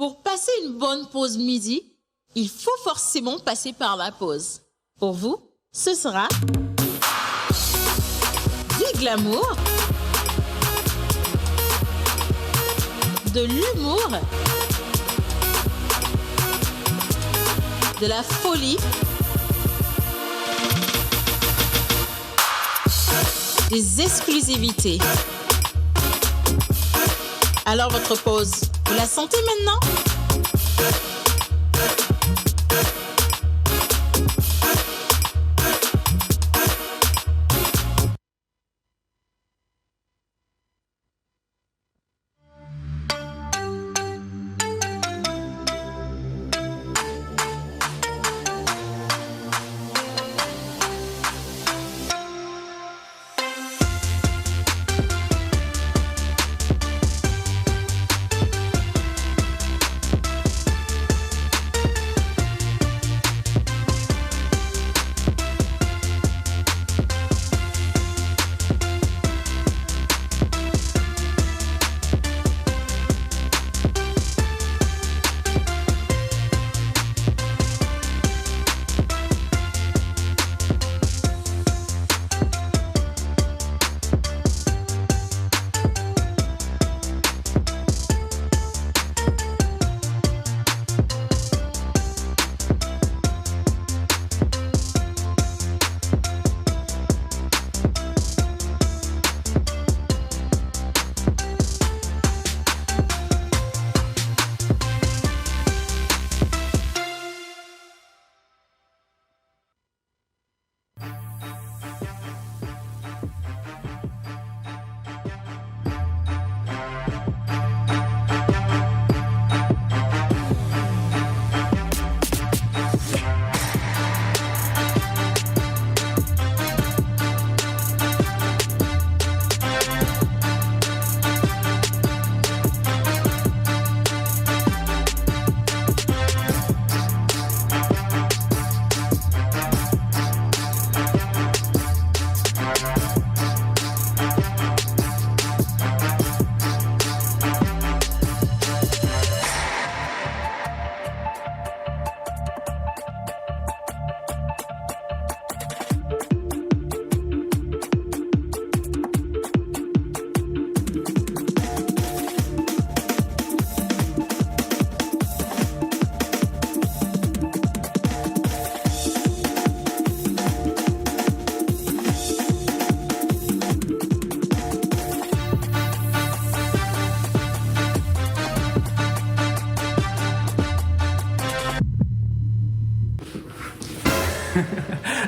Pour passer une bonne pause midi, il faut forcément passer par la pause. Pour vous, ce sera du glamour, de l'humour, de la folie, des exclusivités. Alors votre pause, vous la sentez maintenant ?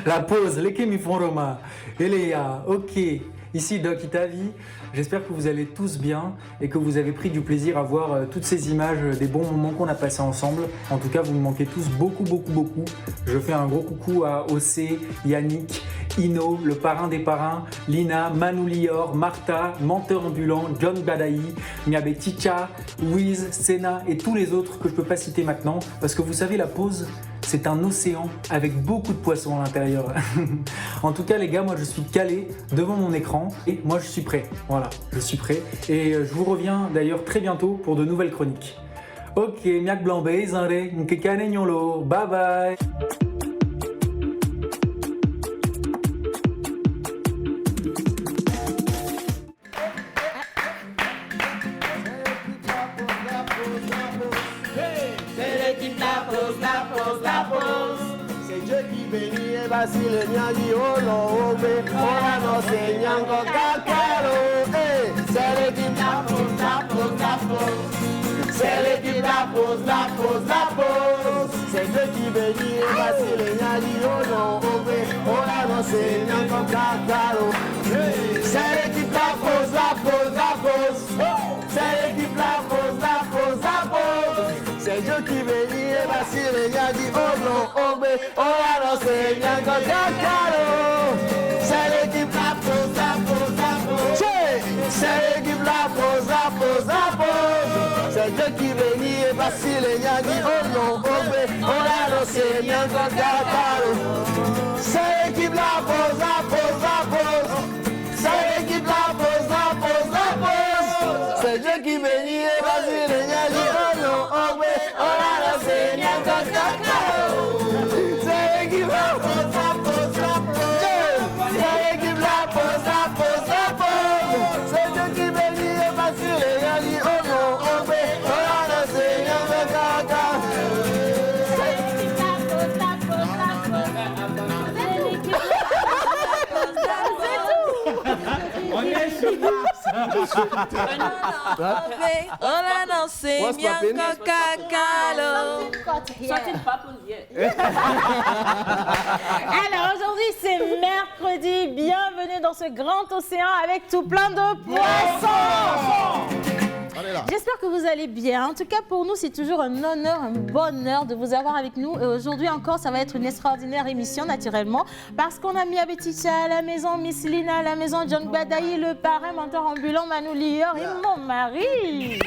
La pause, les Kemi font Roma. Et les gars, ok, ici Doc Itavi. J'espère que vous allez tous bien et que vous avez pris du plaisir à voir toutes ces images des bons moments qu'on a passés ensemble. En tout cas, vous me manquez tous beaucoup. Je fais un gros coucou à OC, Yannick, Ino, le parrain des parrains, Lina, Manu Lior, Martha, Menteur Ambulant, John Badaï, Miabe Ticha, Wiz, Sena et tous les autres que je ne peux pas citer maintenant. Parce que vous savez, la pause, c'est un océan avec beaucoup de poissons à l'intérieur. En tout cas les gars, moi je suis calé devant mon écran et moi je suis prêt. Voilà, je suis prêt et je vous reviens d'ailleurs très bientôt pour de nouvelles chroniques. Ok, miak blambe, zanre, nkekane nyolo, bye bye. C'est Dieu qui bénit et Basile Nyagi Olobe. Ora no Senyango Kakaro. C'est l'équipe la pose. C'est l'équipe la pose. C'est Dieu qui bénit et Basile Nyagi Olobe. Ora no Senyango Kakaro. C'est l'équipe la pose. C'est l'équipe la pose. C'est Dieu qui bénit et Basile Nyagi Olobe. Ora no Senyango Kakaro. C'est l'équipe la pose. C'est l'équipe la pose. C'est Dieu qui bénit et Basile Nyagi Olobe. Ora no Senyango Kakaro. C'est l'équipe la pose. C'est l'équipe la pose. C'est Dieu qui qui bénit et vas-y le nyagi oh non oh mais oh la la c'est nyanga kakao. C'est l'équipe la pose la pose la pose. C'est l'équipe la pose la pose la pose. C'est Dieu qui bénit et vas-y le nyagi oh non oh mais oh la la c'est nyanga kakao. On est sur Mars. On a dansé, What's poppin'? Mianca Cacalo. Alors aujourd'hui c'est mercredi, bienvenue dans ce grand océan avec tout plein de poissons. J'espère que vous allez bien. En tout cas pour nous c'est toujours un honneur, un bonheur de vous avoir avec nous. Et aujourd'hui encore ça va être une extraordinaire émission naturellement parce qu'on a mis Abeticha à la maison, Miss Lina à la maison, John Badaï, le parrain, mentor ambulant, Manu Lior et mon mari.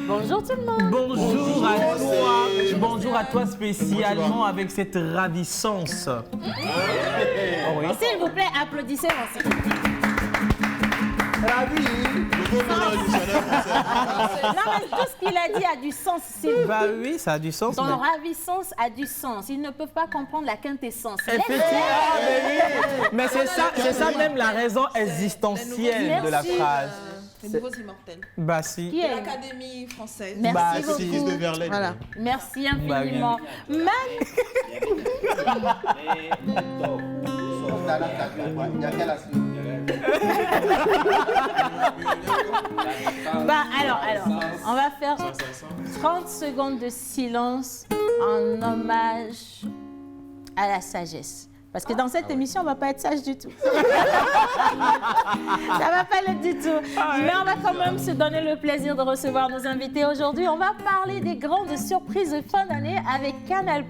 Bonjour tout le monde. Bonjour à toi. Bonjour à toi spécialement avec cette ravissance. Oh oui. S'il vous plaît, applaudissez aussi. Ravi. Non mais tout ce qu'il a dit a du sens. Bah oui, ça a du sens. Son ravissance a du sens. Ils ne peuvent pas comprendre la quintessence. Effectivement, mais c'est ça même la raison existentielle de la phrase. Les nouveaux immortels. Bah si. Qui est L'Académie française. Merci Bah, beaucoup. si. Voilà. Merci infiniment. Alors, on va faire 30 secondes de silence en hommage à la sagesse. Parce que dans cette émission, on ne va pas être sage du tout. Ça ne va pas l'être du tout. Mais on va quand même se donner le plaisir de recevoir nos invités. Aujourd'hui, on va parler des grandes surprises de fin d'année avec Canal+.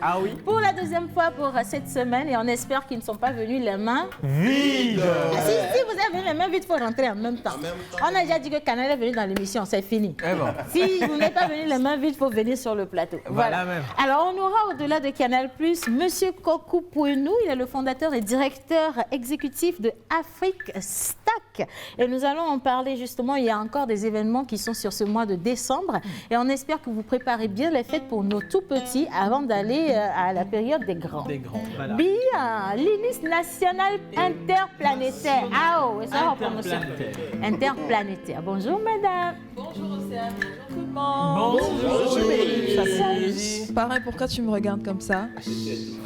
Ah oui. Pour la deuxième fois pour cette semaine. Et on espère qu'ils ne sont pas venus les mains Vide. Si vous avez venu les mains vides, il faut rentrer en même temps. On a déjà dit que Canal est venu dans l'émission, c'est fini. Eh bon. Si vous n'êtes pas venu les mains vides, il faut venir sur le plateau. Voilà même. Alors, on aura au-delà de Canal+, Monsieur Kokou Pouenou, il est le fondateur et directeur exécutif de Afrique Stack. Et nous allons en parler justement, il y a encore des événements qui sont sur ce mois de décembre. Et on espère que vous préparez bien les fêtes pour nos tout-petits avant d'aller à la période des grands. Des grands, voilà. Bien, l'INIS national interplanétaire. Ah oh, ça va pour nous. Interplanétaire. Bonjour madame. Bonjour Océane, bonjour tout le monde. Bonjour. Parrain, pourquoi tu me regardes comme ça? Bah si.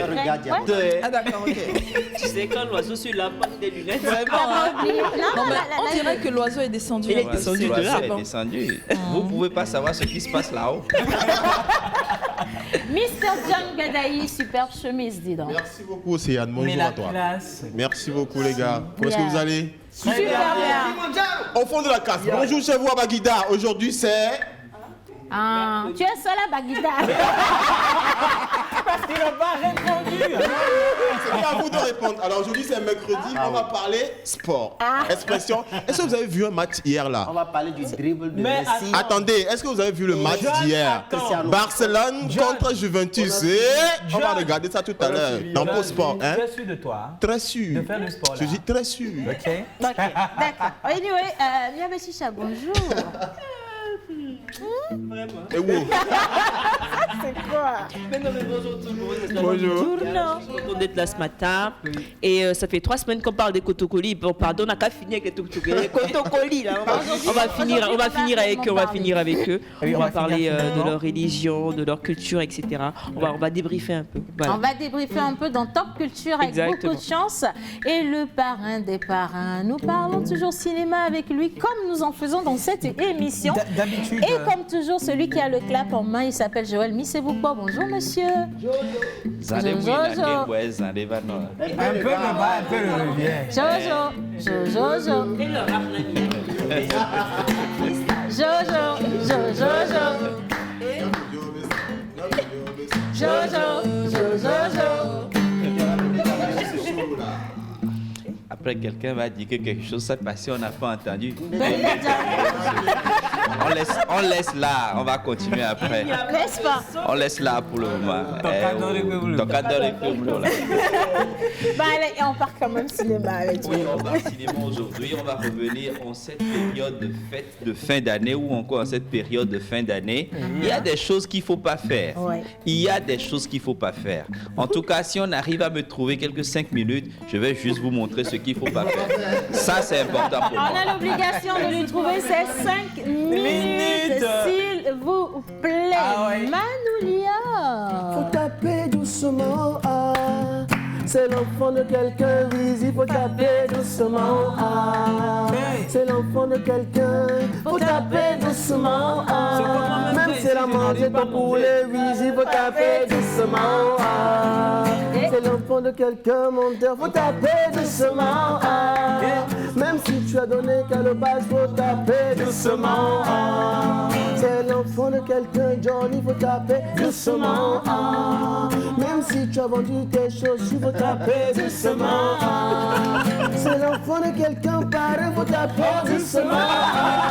Regarde, Ah d'accord, ok. Tu sais, quand l'oiseau sur la porte des lunettes, Non, mais on dirait que l'oiseau est descendu. il est là. descendu de L'oiseau là. est descendu. Vous ne pouvez pas savoir ce qui se passe là-haut. Mr. John Gadaï, superbe chemise, dis donc. Merci beaucoup Océane, Mais bonjour la à toi. classe. Merci beaucoup les gars. Comment est-ce que vous allez? Super bien. Au fond de la classe. Bonjour chez vous à Baguida. Aujourd'hui c'est... Ah, tu es seul à Baguida. Parce qu'il n'a pas répondu. C'est à vous de répondre. Alors aujourd'hui c'est mercredi, on va parler sport. Expression. Est-ce que vous avez vu un match hier là? On va parler du dribble de Mais Messi. Attendez, est-ce que vous avez vu le match d'hier? attends. Barcelone contre Juventus. Et on va regarder ça tout à l'heure dans Pau Sport. Hein? Je suis de toi. Très sûr. De faire le sport là. Je suis très sûr. Ok. Ok, d'accord. Anyway, Miabe Chicha, bonjour. Et wow. C'est quoi? Mais non, mais bonjour tout le monde. Bonjour. Journal. Je suis content d'être là ce matin. Et ça fait 3 semaines qu'on parle des cotocolis. Bon, pardon, on n'a qu'à finir avec les cotocolis. Les cotocolis, là. On va finir avec eux. Oui, On va parler finir de finalement. leur religion, de leur culture, etc. On va débriefer un peu. Voilà. On va débriefer un peu dans Top Culture avec Exactement. beaucoup de chance. Et le parrain des parrains, nous parlons toujours cinéma avec lui comme nous en faisons dans cette émission. D'habitude. Et comme toujours, celui qui a le clap en main, il s'appelle Joël Missebouko. Bonjour monsieur. Zandé Jojo. ouais, Zandé va non. Un peu le bas, un peu le revient. Jojo. Jojo. Jojo. Jojo. Après, quelqu'un va dire que quelque chose s'est passé, on n'a pas entendu. On laisse là, on va continuer après. N'est-ce pas? On laisse là pour le moment. Bah allez, on part quand même cinéma avec toi. Oui, on va au cinéma aujourd'hui. On va revenir en cette période de fête de fin d'année ou encore en cette période de fin d'année. Il y a des choses qu'il ne faut pas faire. Ouais. Il y a des choses qu'il ne faut pas faire. En tout cas, si on arrive à me trouver quelques 5 minutes, je vais juste vous montrer ce qu'il ne faut pas faire. Ça, c'est important pour moi. On a l'obligation de lui trouver ces 5 minutes, s'il vous plaît. Ah ouais. Manoulia. Faut taper doucement, ah. C'est l'enfant de quelqu'un, il faut taper doucement, ah. C'est l'enfant de quelqu'un, faut taper doucement, ah. Même si elle a mangé ton poulet, il faut taper doucement, ah. C'est l'enfant de quelqu'un, mon Dieu, faut taper doucement, ah. Même si tu as donné calebasse, faut taper doucement, ah. C'est l'enfant de quelqu'un, Johnny, faut taper doucement, ah. Même si tu as vendu tes chaussures, faut taper doucement, ah. C'est l'enfant de quelqu'un, pareil, faut taper doucement, ah.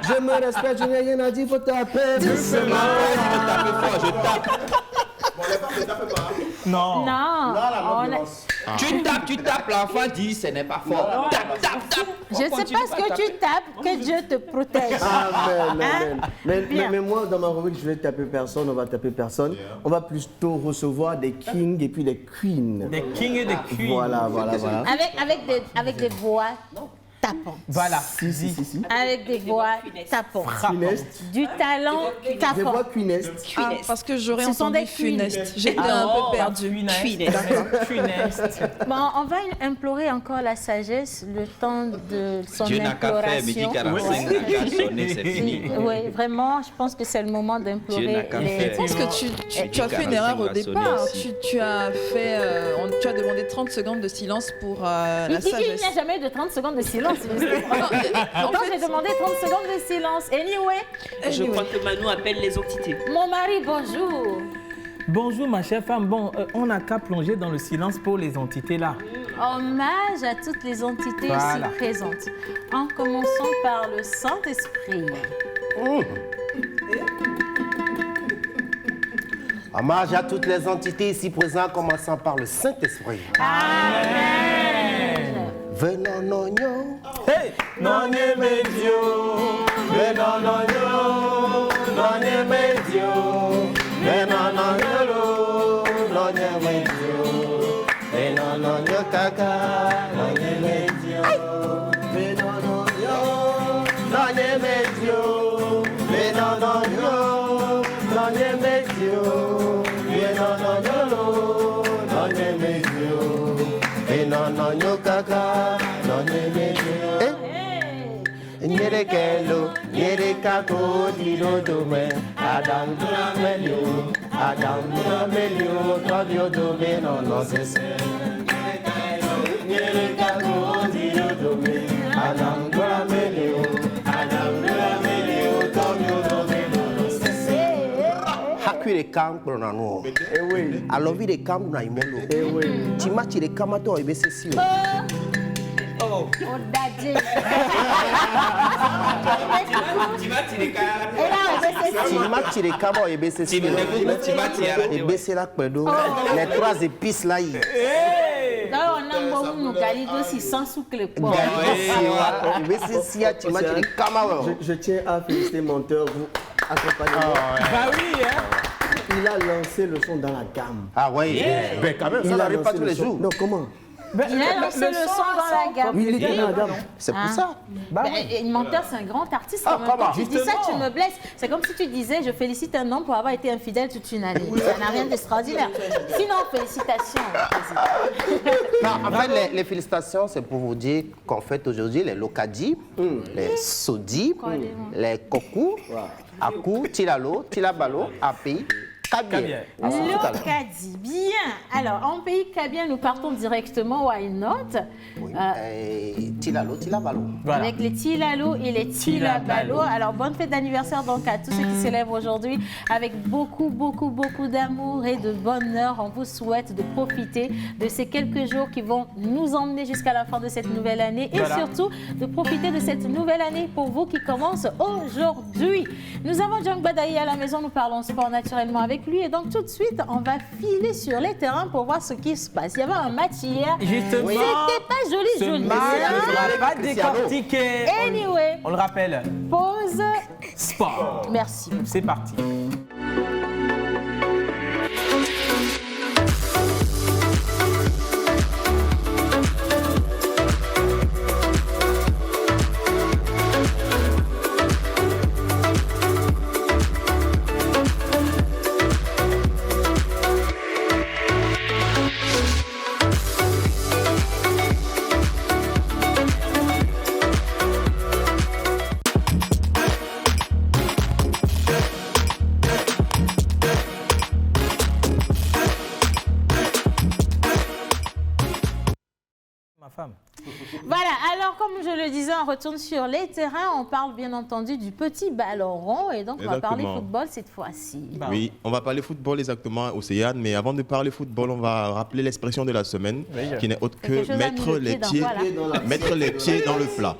Je me respecte, je n'ai rien à dire, faut taper doucement, ah. Je tape. Non. Non. Tu tapes, l'enfant dit ce n'est pas fort. Tape. Je ne sais pas ce que tu tapes, que Dieu te protège. Mais moi, dans ma rubrique, je vais taper personne, on va taper personne. On va plutôt recevoir des kings et puis des queens. Des kings et des queens. Voilà. Avec des voix tapantes. Voilà. Si. Avec des voix tapantes. Funeste. Du talent Des tapant. voix funeste. Ah, parce que j'aurais Ce sont entendu des queens. funeste. J'étais un peu perdue. Funeste. Bon, on va implorer encore la sagesse, le temps de son Dieu n'a qu'à faire, midi imploration. 45, n'a qu'à sonner, c'est fini. Oui, vraiment, je pense que c'est le moment Dieu n'a d'implorer qu'à les... faire. Je pense que tu as fait une erreur au départ. Tu as demandé 30 secondes de silence pour la Il sagesse. n'y a jamais eu de 30 secondes de silence. Pourtant, j'ai demandé 30 secondes de silence. Anyway, Je crois que Manu appelle les entités. mon mari, bonjour. Bonjour ma chère femme. Bon, on n'a qu'à plonger dans le silence pour les entités là. Hommage à toutes les entités Voilà. ici présentes. En commençant par le Saint-Esprit. Hommage à toutes les entités ici présentes, commençant par le Saint-Esprit. Amen. Venons, non, Hey, non medio. venons, non, medio. Venons, non, medio. Venons, non, caca, non, medio. Venons, non, medio. Venons, non, medio. Venons, non, medio. Venons, caca, non, medio. Nyere kelo, nyere kako dino dome, Adam Dramelio, Claudio dome, non sese. Nyere kako dino dome, Adam Dramelio, Claudio dome, non sese. Hakui de camp na no. Oui. Alovi de camp na imolo. Oui. Timachi de kamato ibese si. Oh, daddy. Timachi de kamo ibese si. Ibese la pedo. Les 3 épices là. Là, on a un bon nous galido si sans sous le poids. Je tiens à féliciter Monteur, vous accompagnez. Bah oui, hein. Il a lancé le son dans la gamme. Ah ouais, ben quand même, ça n'arrive pas tous les jours. Non, comment? Il a lancé le son dans la gamme. Oui, il était dans la gamme. C'est pour ça. Menteur, c'est un grand artiste. Ah, Quand comment? tu dis ça, tu me blesses. C'est comme si tu disais, je félicite un homme pour avoir été infidèle toute une année. Ça n'a rien d'extraordinaire. Sinon, félicitations. Non, en fait, les félicitations, c'est pour vous dire qu'en fait, aujourd'hui, les locadi, les sodi, les koku, aku, tilalo, tilabalo, api, Kabien. L'Ocadie, bien. Alors, en pays kabien, nous partons directement, why not? Oui. Tilalo, Tilabalo. Voilà. Avec les Tilalo et les Tilabalo. Alors, bonne fête d'anniversaire donc à tous ceux qui célèbrent aujourd'hui avec beaucoup d'amour et de bonheur. On vous souhaite de profiter de ces quelques jours qui vont nous emmener jusqu'à la fin de cette nouvelle année et surtout de profiter de cette nouvelle année pour vous qui commence aujourd'hui. Nous avons Junk Badaï à la maison, nous parlons sport naturellement avec lui et donc tout de suite on va filer sur les terrains pour voir ce qui se passe. Il y avait un match hier, Justement, c'était pas joli. ce match ne sera pas décortiqué. Anyway, On le rappelle, pause. sport. Merci. C'est parti. Femme. Voilà, alors comme je le disais, on retourne sur les terrains, on parle bien entendu du petit ballon rond et donc on va parler football cette fois-ci. Oui, on va parler football exactement, Océane, mais avant de parler football, on va rappeler l'expression de la semaine qui n'est autre que mettre les pieds dans le plat.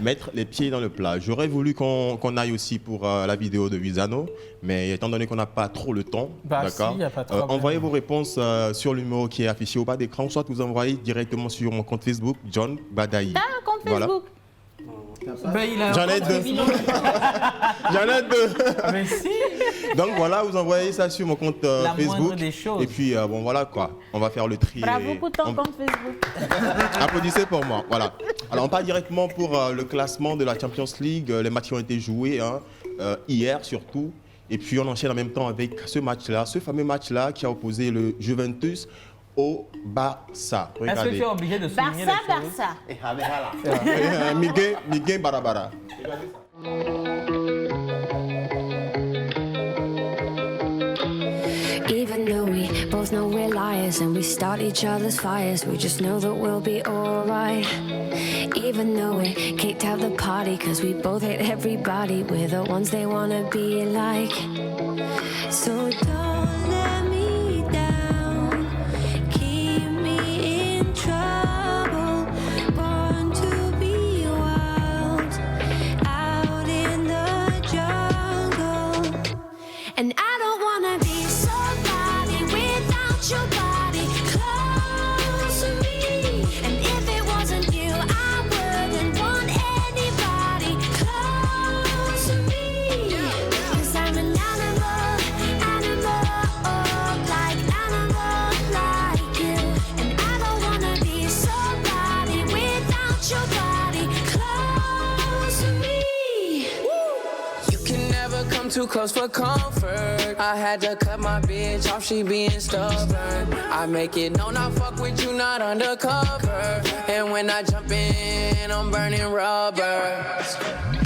Mettre les pieds dans le plat. J'aurais voulu qu'on aille aussi pour la vidéo de Visano, mais étant donné qu'on n'a pas trop le temps, d'accord, envoyez vos réponses sur le numéro qui est affiché au bas d'écran, soit vous envoyez directement sur mon compte Facebook, John Badaï. T'as un compte Facebook? J'en ai deux. J'en ai deux. Mais si. Donc voilà, vous envoyez ça sur mon compte Facebook. Des choses. Et puis bon voilà quoi, on va faire le tri. Bravo pour ton compte Facebook. Applaudissez pour moi. Voilà. Alors on part directement pour le classement de la Champions League. Les matchs ont été joués hier surtout. Et puis on enchaîne en même temps avec ce match-là, ce fameux match-là qui a opposé le Juventus au Barça. Est-ce que tu es obligé de souligner Barça. Miguel Barabara. Even though we both know we're liars and we start each other's fires, we just know that we'll be alright. Even though we kicked out the party cause we both hate everybody, we're the ones they wanna be like. So don't let me down, keep me in trouble, born to be wild, out in the jungle. And I don't wanna be somebody without your body close to me. And if it wasn't you, I wouldn't want anybody close to me. Cause I'm an animal, like you. And I don't wanna be somebody without your body close to me. You can never come too close for comfort. I had to cut my bitch off, she being stubborn. I make it known I fuck with you, not undercover. And when I jump in, I'm burning rubber.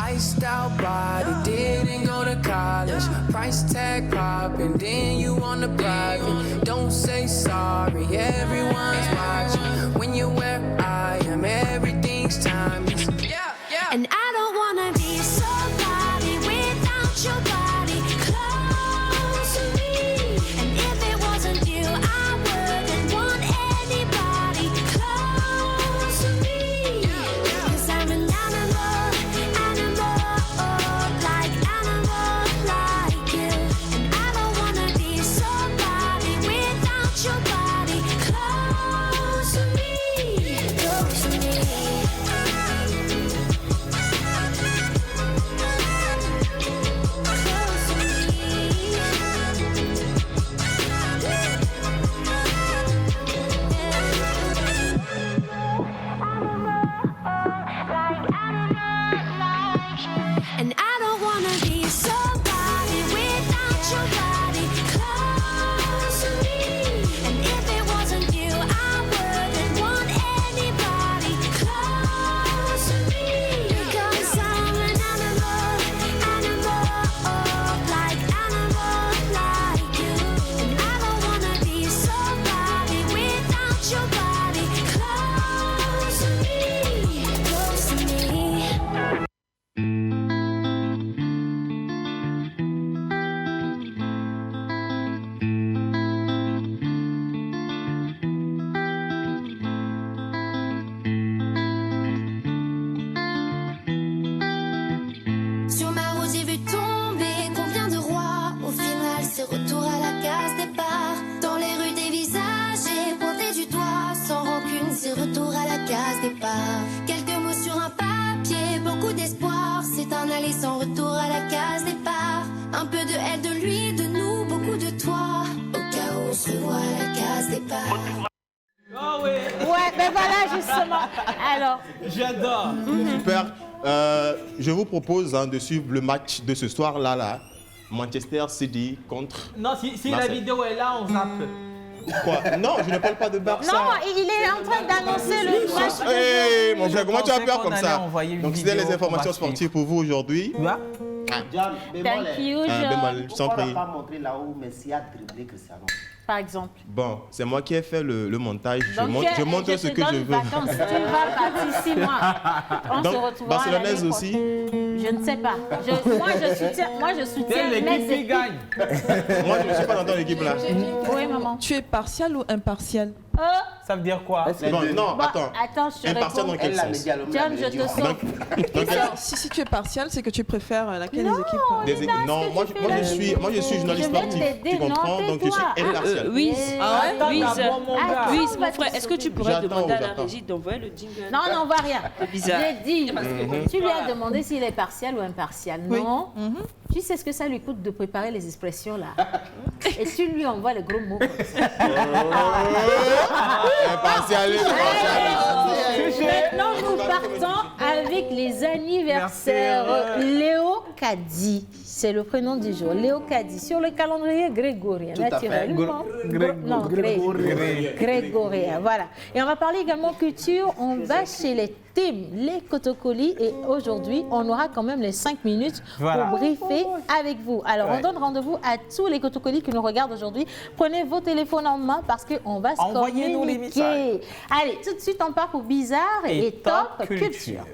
Iced out body, didn't go to college. Price tag popping, then you on the private. Don't say sorry, everyone's watching. When you're where I am, everything's timeless. And I don't wanna be somebody without your body close to me. And if it wasn't you, I wouldn't want anybody close to me. Cause I'm an animal, like you. And I don't wanna be somebody without your body close to me. Close to me. aller sans retour à la case départ. Un peu de elle, de lui, de nous, beaucoup de toi. Au cas où on se revoit à la case départ. Oh oui. Ouais, ben voilà, justement. Alors. J'adore. Super. Je vous propose de suivre le match de ce soir-là. Là. Manchester City contre. Non, si la Marseille. vidéo est là, on zappe. Quoi? Non, je ne parle pas de Barça. Non, il est en train d'annoncer le match. Hey, mon frère, comment tu as peur comme ça? Donc, c'était les vidéo informations sportives pour vous aujourd'hui. John, bémol. Thank you, bémol, je t'en Pourquoi on prie. n'a pas montré là où Messi a dribblé Cristiano? Par exemple. Bon, c'est moi qui ai fait le montage. Donc, je montre ce que je veux. Vacances. Tu vas partir 6 mois. On Donc, se retrouvera Barcelonaise l'année aussi? prochaine. Je ne sais pas. Moi, je soutiens l'équipe qui Messi. gagne. Moi, je ne suis pas dans ton équipe là. Oui, maman. Tu es partial ou impartial? Ça veut dire quoi? Bon, non, Bon, attends. attends, je te Impartial réponds. dans quel sens? John, je te sens. Alors, si tu es partial, c'est que tu préfères laquelle des équipes? Des équipes. Non, moi je suis journaliste sportif. Tu comprends? Donc je suis impartial. Oui, Oui, mon frère, est-ce que tu pourrais demander à la régie d'envoyer le jingle? Non, on voit rien. Bizarre. J'ai dit, tu lui as demandé s'il est partial ou impartial. Non. Tu sais ce que ça lui coûte de préparer les expressions là. Et tu lui envoies les gros mots comme ça. Impartial. Maintenant, nous partons avec les anniversaires. Léo Kadi, c'est le prénom du jour. Léo Kadi, sur le calendrier grégorien, naturellement. Non, grégorien, voilà. Et on va parler également culture. On va chez les teams, les Kotokoli. Et aujourd'hui, on aura quand même les 5 minutes pour briefer avec vous. Alors, on donne rendez-vous à tous les Kotokoli qui nous regardent aujourd'hui. Prenez vos téléphones en main parce qu'on va se Envoyez-nous les communiquer. Allez, tout de suite, on part pour Bizarre et Top Culture.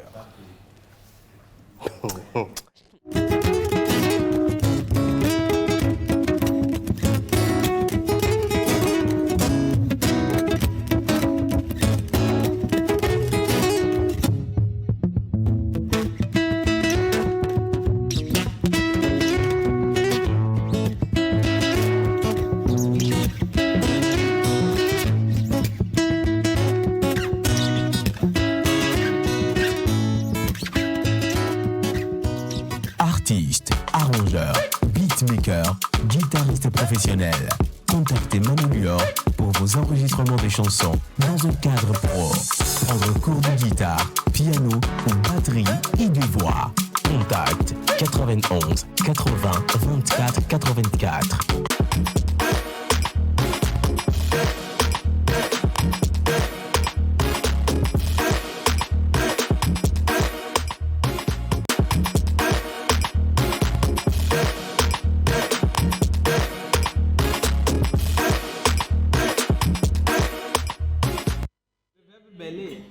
Artiste, arrangeur, beatmaker, guitariste professionnel. Contactez Manu Lior pour vos enregistrements de chansons dans un cadre pro. Prendre cours de guitare, piano ou batterie et de voix. Contact 91 80 24 84.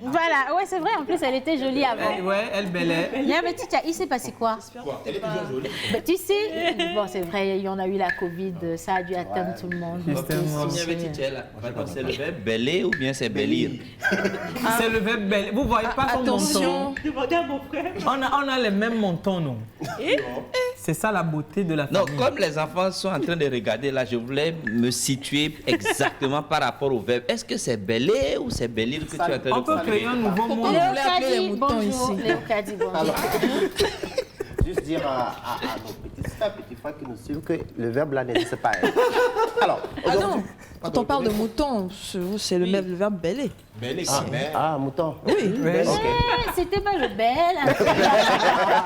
Voilà, ouais, c'est vrai, en plus, elle était jolie avant. Ouais, elle bellait. Mais il s'est passé quoi? Elle est toujours jolie. Tu sais, bon, c'est vrai, il y en a eu la Covid, ça a dû atteindre tout le monde. C'est le verbe beller ou bien c'est bellir? C'est le verbe belle. Vous voyez pas son menton? Demandez à mon frère. On a les mêmes montants, non? C'est ça la beauté de la famille. Non, comme les enfants sont en train de regarder là, je voulais me situer exactement par rapport au verbe. Est-ce que c'est beller ou c'est bellir que tu es en train de On peut créer un nouveau mot. Léo Kadi, bonjour. Léo Kadi, bonjour. Juste dire à nos petits frères, petits frères qui nous suivent que le verbe là n'existe pas. Alors, Ah non, quand on parle de mouton, c'est le même verbe bêler. Belle ah, mouton. Oui. C'était pas le bel.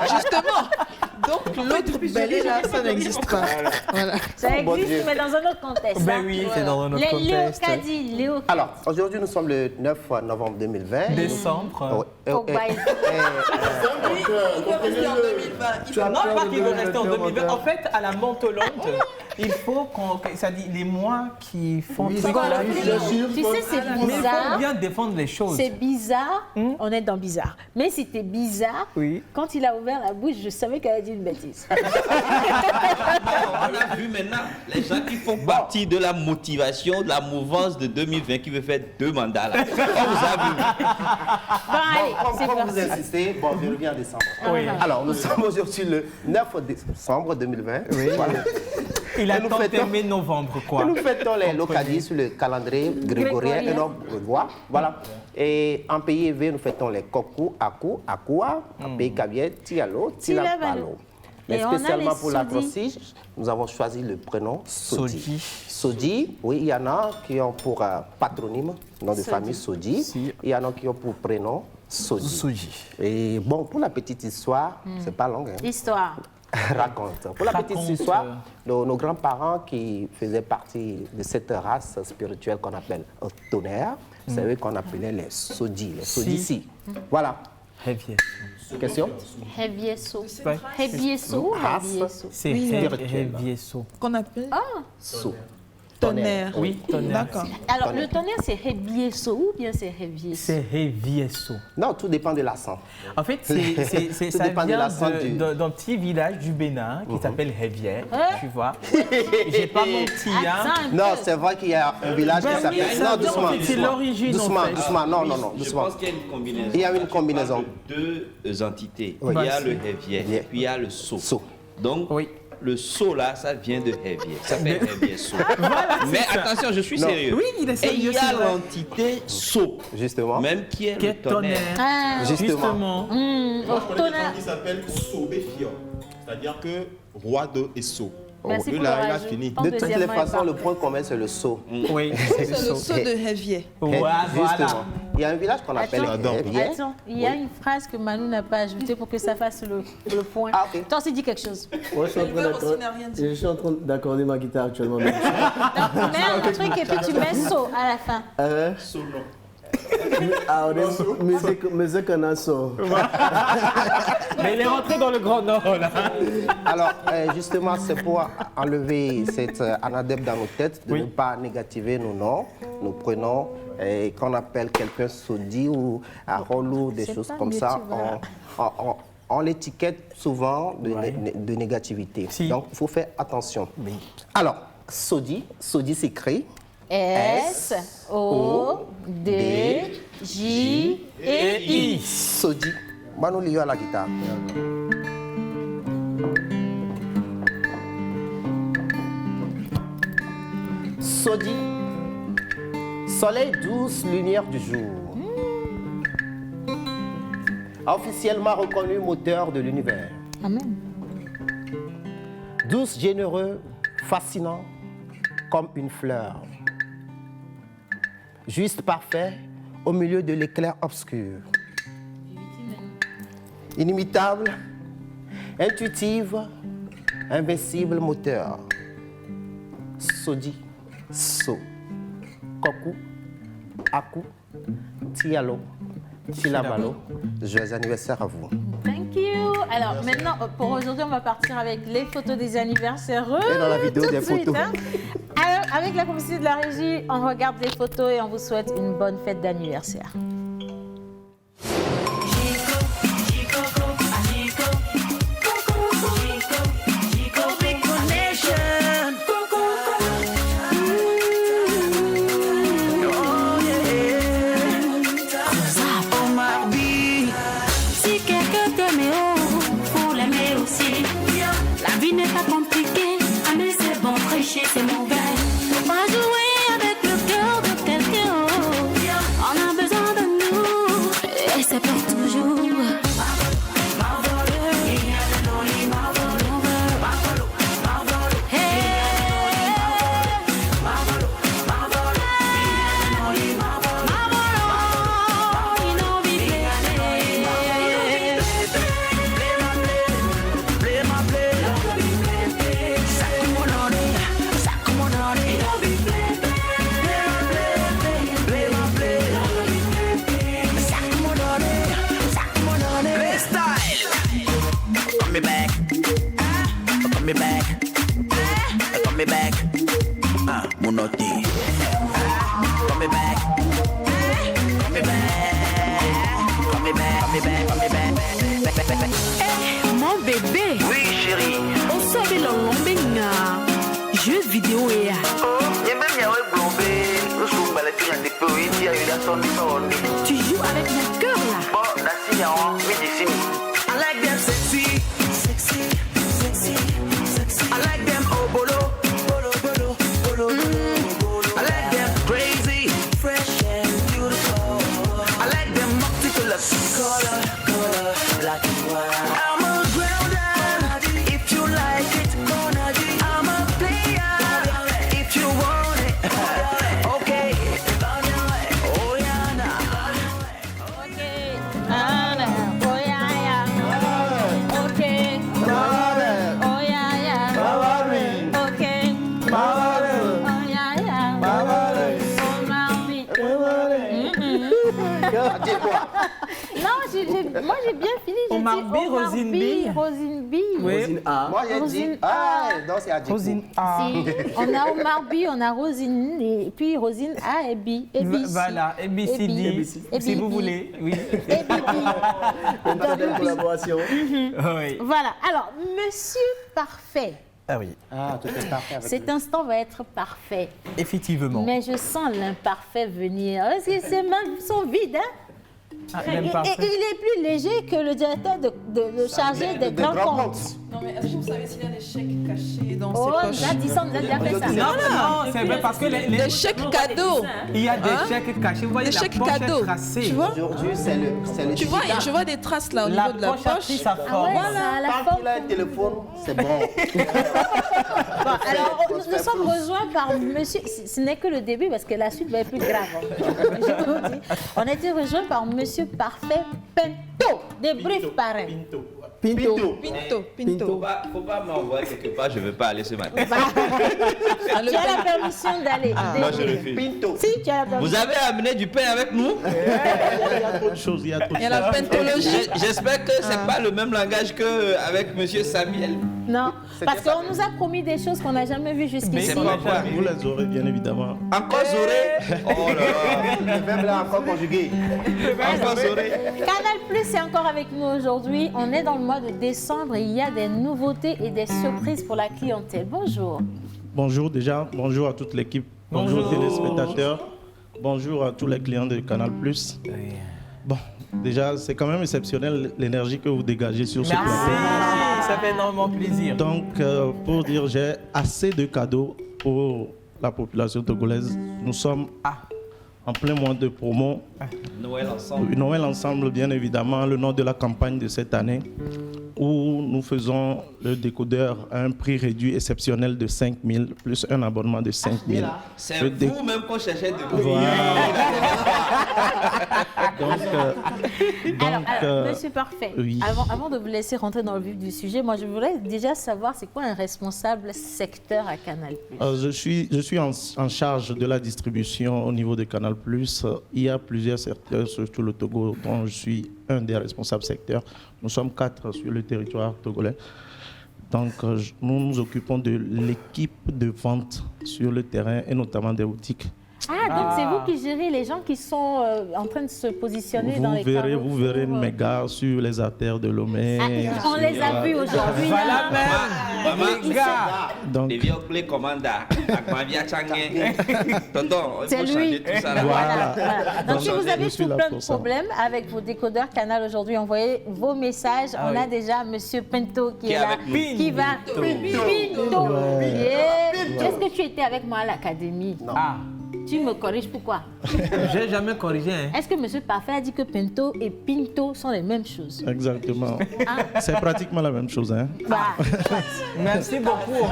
Justement. Donc l'autre bêler là, ça n'existe pas. Voilà. Ça existe, mais dans un autre contexte. Ben oui, c'est dans un autre Léo contexte. Kadi, Léo Kadi. Alors, aujourd'hui, nous sommes le 9 novembre 2020. Décembre. Faut que bye. Il veut rester en 2020. Non, pas qu'il veut rester en 2020. En fait, à la mentolante, il faut qu'on. Ça dit les mois qui font truc là. Tu sais, c'est Mais il faut bizarre. bien défendre les choses. C'est bizarre, on est dans bizarre. Mais c'était bizarre, Oui. quand il a ouvert la bouche, je savais qu'elle a dit une bêtise. On a vu maintenant les gens qui font partie de la motivation, de la mouvance de 2020 qui veut faire 2 mandats là. On vous a vu. Bon, allez, c'est Comme vous parti. insistez, bon, je reviens en décembre. Oui. Alors, nous sommes aujourd'hui le 9 décembre 2020. Voilà. Il a tant aimé novembre, quoi. Nous fêtons les localiers sur le calendrier grégorien et non grégoire. Voilà. Et en pays élevé, nous fêtons les Koku, Aku, Akua, en pays Kavier, Tialo, Tilapalo. Mais spécialement pour la Crossige, nous avons choisi le prénom Sodi. Sodi, oui, il y en a qui ont pour patronyme, nom de famille Sodi. Il y en a qui ont pour prénom Sodi. Et bon, pour la petite histoire, c'est pas long. Hein. L'histoire. Raconte. Pour la petite histoire, nos grands-parents qui faisaient partie de cette race spirituelle qu'on appelle tonnerre, c'est eux qu'on appelait les Sodi, les Sodici. Voilà. Question? Hevieso. C'est Hevieso. Qu'on appelle So. Tonnerre. Oui, tonnerre. D'accord. Alors, le tonnerre, c'est Hevieso ou bien c'est Hevieso? C'est Hevieso. Non, tout dépend de l'accent. En fait, ça vient d'un petit village du Bénin qui s'appelle Hevier, tu vois. J'ai pas menti, hein. Non, c'est vrai qu'il y a un village qui s'appelle... Non, doucement. C'est l'origine, Doucement, non, doucement. Je pense qu'il y a une combinaison. Il y a une combinaison. Deux entités. Il y a le Hevier, puis il y a le So. Donc, le So là, ça vient de Hevier. Ça fait Hevier So. Mais attention, je suis sérieux. Oui, il est sérieux. Et il y a l'entité So, justement, même qui est le tonnerre. Justement. Moi, je connais des gens qui s'appellent Sobéfior, c'est-à-dire que roi de et So. Merci pour là, le il a rajout. fini. De toutes les façons, le point commun, c'est le So. Oui, c'est le saut de Hevier. Justement. Il y a un village qu'on appelle Hevier. Attends, il y a une phrase que Manu n'a pas ajoutée pour que ça fasse le point. Ah, ok. Toi aussi, dis quelque chose. Moi, je suis en train d'accorder ma guitare actuellement. Mets un truc et puis tu mets So à la fin. So, non. Musique en so. Mais il est rentré dans le Grand Nord, là. Alors, justement, c'est pour enlever cette anadème dans nos têtes, de ne pas négativer nos noms, nos prénoms, et qu'on appelle quelqu'un Sodi ou Arolo, des choses comme ça. On l'étiquette souvent de négativité. Donc, il faut faire attention. Alors, Sodi s'écrit S-O-D-J-E-I. Sodi. Manu Lio à la guitare. Sodi. Soleil, douce lumière du jour. Officiellement reconnu moteur de l'univers. Amen. Douce, généreux, fascinant, comme une fleur. Juste parfait, au milieu de l'éclair obscur. Inimitable, intuitive, invincible moteur. Sodi, So, Koku, Aku, Tialo, Tilabalo. Joyeux anniversaire à vous. Thank you. Alors maintenant, pour aujourd'hui, on va partir avec les photos des anniversaires. Et dans la vidéo tout des de suite, photos. hein. Alors, avec la complicité de la régie, on regarde les photos et on vous souhaite une bonne fête d'anniversaire. C'est mon gars. Pas jouer avec le cœur de quelqu'un. On a besoin de nous. Et c'est pour toujours. Mon bébé. Oui, chérie. On sort de l'Olombenga. Jeux vidéo et Oh, et même il y a un blondé. Nous sommes baladés dans des pays qui a eu la sonde. Tu joues avec mon cœur là. Bon, la signe en médecine. I like them sexy, sexy, sexy, sexy. I like them obolo, Non, moi j'ai bien fini. Omar B, Rosine B. Rosine B. Oui. Moi j'ai dit Rosine A. Non, c'est adjectif. Rosine A. Si, on a Omar B, on a Rosine et puis Rosine A et B. Et B. Voilà, et B, C, D, si vous voulez. Oui. Et B. On a une collaboration. Oui. Voilà. Alors, Monsieur Parfait. Ah oui. Ah, tout est parfait avec Cet lui. instant va être parfait. Effectivement. Mais je sens l'imparfait venir. Parce que ses mains sont vides, hein? Ah, Et il est plus léger que le directeur de chargé des grands comptes. Non, mais est-ce que vous savez s'il y a des chèques cachés dans ses Oh, poches? nous a dit ça, nous a déjà fait ça. Non, c'est vrai parce que Des chèques cadeaux. il y a des chèques cachés. Vous voyez Des la chèques poche cadeaux. est tracée. Tu vois? Aujourd'hui, c'est le Tu vois, je vois des traces là au La niveau de la poche a poche. pris sa Ah forme. ouais, ça a la Tant forme. qu'il a un téléphone, c'est bon. Bon, alors, nous sommes rejoints par monsieur. Ce n'est que le début parce que la suite va être plus grave. Je vous le dis. On a été rejoints par monsieur Parfait Pinto. Débrief pareil. Pinto. Faut pas m'envoyer quelque part, je ne veux pas aller ce matin. Tu as la permission d'aller. Moi, je refuse. Pinto. Si, tu as la permission. Vous avez amené du pain avec nous? Il y a trop de choses, il y a trop de Il y a la pentologie. J'espère que ce n'est pas le même langage qu'avec monsieur Samuel. Non, parce qu'on nous a promis des choses qu'on n'a jamais vues jusqu'ici. C'est pas quoi. Vous les aurez, bien évidemment. Encore Zoré? Oh là Le verbe là encore conjugué. là. Encore Zoré. Canal Plus est encore avec nous aujourd'hui. On est dans le mois de décembre et il y a des nouveautés et des surprises pour la clientèle. Bonjour. Bonjour déjà, bonjour à toute l'équipe, bonjour aux téléspectateurs, bonjour à tous les clients de Canal+. Bon, déjà, c'est quand même exceptionnel l'énergie que vous dégagez sur ce plateau. Ça fait énormément plaisir. Donc, pour dire, j'ai assez de cadeaux pour la population togolaise. Nous sommes en plein mois de promo. Noël ensemble. Noël ensemble, bien évidemment, le nom de la campagne de cette année, où nous faisons le décodeur à un prix réduit exceptionnel de 5 000, plus un abonnement de 5 000. C'est vous-même qu'on cherchait de Alors, monsieur Parfait, oui. avant de vous laisser rentrer dans le vif du sujet, moi je voudrais déjà savoir c'est quoi un responsable secteur à Canal+. Je suis en charge de la distribution au niveau de Canal+. Il y a plusieurs secteurs sur tout le Togo dont je suis un des responsables secteurs. Nous sommes 4 sur le territoire togolais. Donc, nous nous occupons de l'équipe de vente sur le terrain et notamment des boutiques. Ah, donc c'est vous qui gérez les gens qui sont en train de se positionner dans les carreaux. Vous verrez mes gars sur les artères de Lomé. On les a vus aujourd'hui. Voilà même. Les gars. Donc, les vieux clés commandants. Tonton, il C'est faut lui. changer tout ça là. Voilà. Donc, si vous avez je suis tout là plein pour de ça. problèmes avec vos décodeurs Canal aujourd'hui, envoyez vos messages. On a déjà Monsieur Pinto qui est là, avec nous. qui va. Pinto. Yeah. Est-ce que tu étais avec moi à l'académie? Non. Tu me corriges pourquoi? J'ai jamais corrigé. Hein. Est-ce que Monsieur Parfait a dit que Pinto et Pinto sont les mêmes choses? exactement. C'est pratiquement la même chose. Hein. Bah, Merci beaucoup.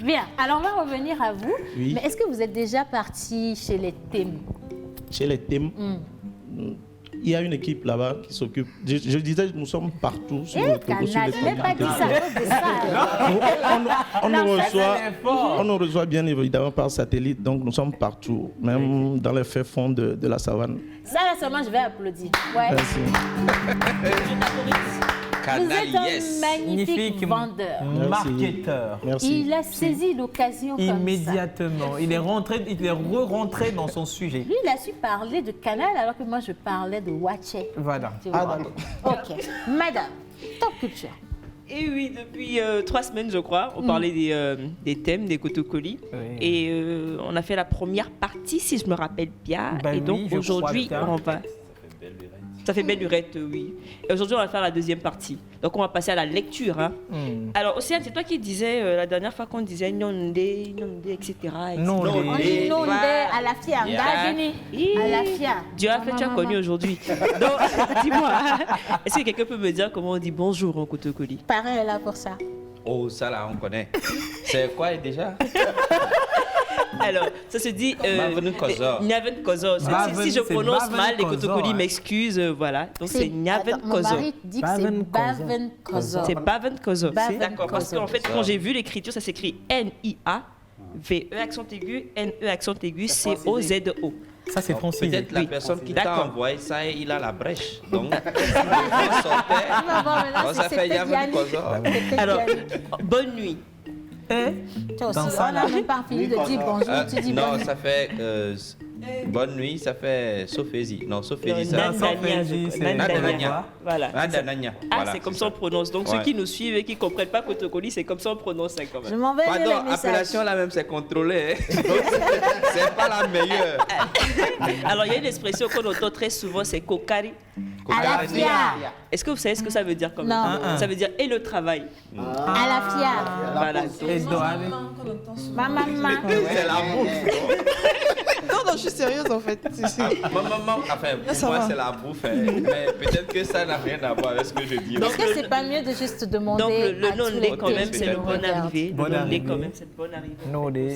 bien, alors on va revenir à vous. Oui. Mais est-ce que vous êtes déjà parti chez les thèmes? Chez les thèmes, il y a une équipe là-bas qui s'occupe. Je disais, nous sommes partout sur le Togo, sur les Canal, je n'ai pas dit ça à cause de ça. on nous reçoit bien évidemment par satellite, donc nous sommes partout, même dans les faits fonds de la savane. Ça là seulement je vais applaudir. Ouais. Merci. Vous êtes un yes. magnifique vendeur. Marketeur. Merci. Il a saisi l'occasion comme ça. Immédiatement. Il est re-rentré dans son sujet. Lui, il a su parler de Canal alors que moi, je parlais de Watché. Voilà. Tu vois. Ok. Madame, top culture. Et oui, depuis 3 semaines, je crois, on parlait des thèmes, des cotocolis. Oui. Et on a fait la première partie, si je me rappelle bien. Ben et donc oui, je aujourd'hui, crois bien. on va... Ça fait belle lurette, oui. Et aujourd'hui, on va faire la deuxième partie. Donc, on va passer à la lecture. Hein. Alors, Océane, c'est toi qui disais la dernière fois qu'on disait Nyonde, etc. Non, On dit non, à la fia. À la fia. Dieu a fait, tu as connu aujourd'hui. Donc, dis-moi, est-ce que quelqu'un peut me dire comment on dit bonjour en cotocoli? Parrain est là pour ça. Oh, ça là, on connaît. C'est quoi déjà? Alors, ça se dit... Nyaven Kozo. Nyaven Kozo. Si je prononce mal, les cotocolis m'excusent, voilà. Donc, c'est Nyaven Mon Kozo. mari dit que c'est Baven Kozo. C'est Baven Kozo. Baven D'accord, parce Kozo. qu'en fait, quand j'ai vu l'écriture, ça s'écrit N-I-A, V-E accent aigu, N-E accent aigu, C-O-Z-O. Ça, c'est Francis. Peut-être la personne qui t'a envoyé ça, il a la brèche. Donc, ça fait Yannick. Alors, bonne nuit. Toi aussi, on n'a même pas fini de dire bonjour, tu dis non, bonne nuit. ça fait bonne nuit, ça fait Sophésie. Non, Sophésie, ça fait Nadanania. Voilà. Nadanania. Ah, c'est comme ça on prononce. Donc, ceux qui nous suivent et qui ne comprennent pas Kotokoli, c'est comme ça on prononce quand même. Je m'en vais. Pardon, l'appellation là même, c'est contrôlé. C'est pas la meilleure. Alors, il y a une expression qu'on entend très souvent, c'est kokari. À la fière. Est-ce que vous savez ce que ça veut dire comme Non. Ça veut dire et le travail. À la fière. Voilà. Maman. C'est la bouffe. Non, je suis sérieuse en fait. Maman, enfin, pour moi, c'est la bouffe. Mais peut-être que ça n'a rien à voir avec ce que je dis. Est-ce que c'est pas mieux de juste demander donc le à tous non-lé les quand même, c'est le bon arrivé. Le non-lé quand même, c'est le bon arrivé.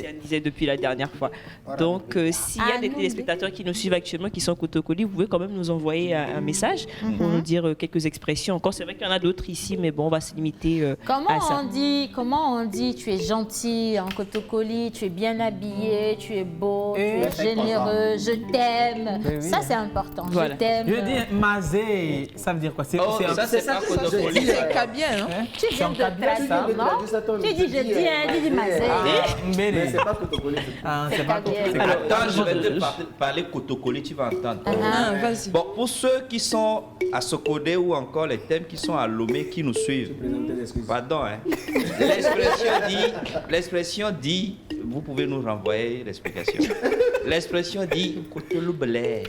C'est disait depuis la dernière fois. Donc, s'il y a des téléspectateurs qui nous suivent actuellement, qui sont au Kotokoli, vous pouvez quand même nous envoyer un message pour nous dire quelques expressions. Encore, c'est vrai qu'il y en a d'autres ici, mais bon, on va se limiter à ça. Comment on dit tu es gentil en Kotokoli, tu es bien habillé, tu es beau, tu es généreux, je t'aime. Ça, c'est important. Voilà. Je t'aime. Je dis mazé, ça veut dire quoi? C'est pas Kotokoli. C'est cabien, non? Tu viens de placer, non? Tu dis je tiens, tu dis mazé. Mais c'est pas Kotokoli. C'est pas Kotokoli. Attends, je vais te parler Kotokoli, tu vas entendre. Vas-y. Bon, pour ceux qui sont à Sokodé ou encore les thèmes qui sont à Lomé qui nous suivent, pardon, hein. L'expression dit, vous pouvez nous renvoyer l'explication. L'expression dit Kotoloublé.